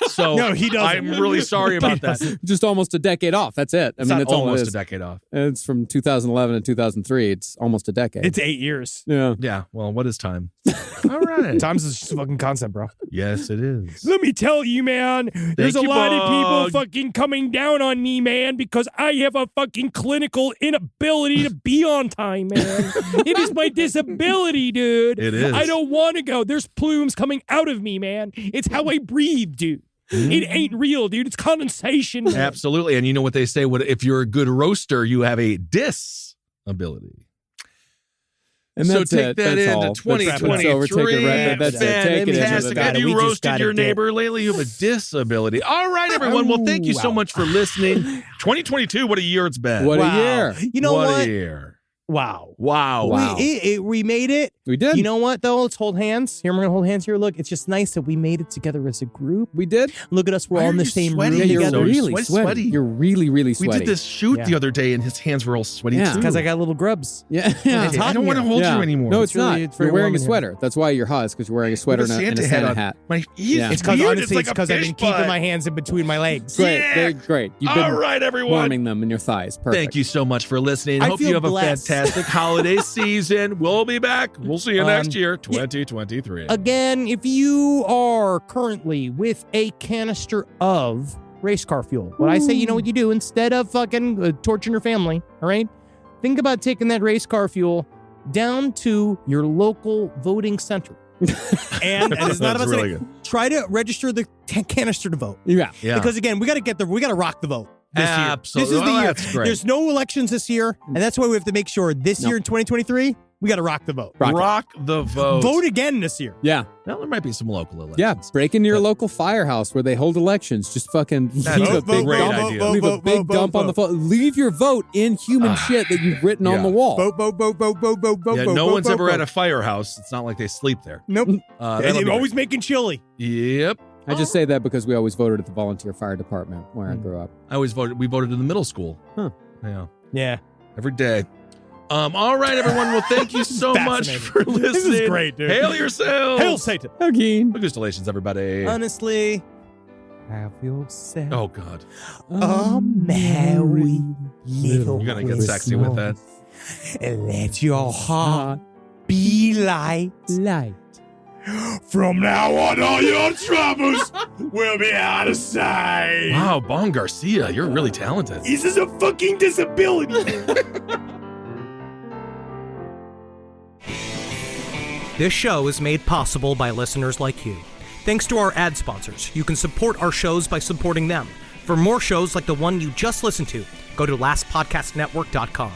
So
No, he doesn't.
I'm really sorry about that.
Just almost a decade off. That's it.
It's
that's
not
all it
almost
is.
a decade off.
It's from 2011 to 2003. It's almost a decade.
It's 8 years.
yeah.
Yeah. Well, what is time? All right.
Times is just a fucking concept, bro.
Yes, it is.
Let me tell you, man, there's a
you,
lot of people
Bug.
fucking coming down on me, man, because I have a fucking clinical inability to be on time, man. It is my disability, dude.
It is.
I don't want to go. There's plumes coming out of me, man. It's how I breathe, dude. It ain't real, dude. It's condensation, man.
Absolutely. And you know what they say? If you're a good roaster, you have a disability.
And
So
that's
take
it.
that
That's
into
all. That's over. Take it,
2023.
That's it. Take it into
Fantastic.
the
Have
bag.
you
We just
roasted
gotta
your
dip.
neighbor lately? You have a disability. All right, everyone. Well, thank you so much for listening. 2022, what a year it's been.
What
Wow.
a year.
You know what?
a year.
Wow.
Wow.
Wow.
We made it.
We did.
You know what, though? Let's hold hands. Here, we're going to hold hands here. Look, it's just nice that we made it together as a group.
We did.
Look at us. We're
Why
all in
are
the
you
same
sweaty?
room
Yeah, you're
So
together.
really
sweaty.
sweaty. You're really, really
We
sweaty.
did this shoot
Yeah.
the other day, and his hands were all sweaty
Yeah.
too.
Because I got little grubs.
Yeah.
It's hot
I don't
in
want to
here.
hold
Yeah.
you anymore.
No, it's
really-
not.
it's very
You're wearing
warm
a
in here.
sweater. That's why you're hot. It's because you're wearing a sweater
With
and a
Santa
Santa
on.
hat.
Yeah.
It's because,
weird.
honestly,
It's like
it's because I've been
fish
keeping
butt.
my hands in between my legs.
Great.
Yeah.
They're great. You've been
All right, everyone.
warming them in your thighs. Perfect.
Thank you so much for listening.
I
Hope you
feel
have
blessed.
a fantastic holiday season. We'll be back. We'll see you next year,
yeah.
2023.
Again, if you are currently with a canister of race car fuel, what I say, you know what you do? Instead of fucking torching your family, all right? Think about taking that race car fuel down to your local voting center. and it's not
That's
about
really
saying,
good.
try to register the canister to vote.
Yeah.
Yeah.
Because again, we got to rock the vote this year.
Absolutely.
This is the
Well,
year.
that's great.
There's no elections this year, and that's why we have to make sure this year in 2023 We got to rock the vote.
Rock the vote.
Vote again this year.
Yeah.
Well, there might be some local elections.
Yeah, break into your local firehouse where they hold elections. Just fucking leave a big
great
dump,
idea.
leave a big dump on the floor. Leave your vote in human shit that you've written on the wall.
Yeah, no one's ever at a firehouse. It's not like they sleep there.
Nope.
That'll
And
be
they're
great.
always making chili.
Yep.
I just say that because we always voted at the volunteer fire department where I grew up.
We voted in the middle school.
Huh.
Yeah.
Yeah.
Every day. All right, everyone. Well, thank you so much for listening.
This is great, dude.
Hail yourselves.
Hail Satan.
Again.
Congratulations, everybody.
Honestly, have yourself
Oh, God.
a merry little
You're going to get sexy with that.
and let your heart be light.
From now on, all your troubles will be out of sight.
Wow, Bon Garcia, you're really talented.
This is a fucking disability.
This show is made possible by listeners like you. Thanks to our ad sponsors, you can support our shows by supporting them. For more shows like the one you just listened to, go to lastpodcastnetwork.com.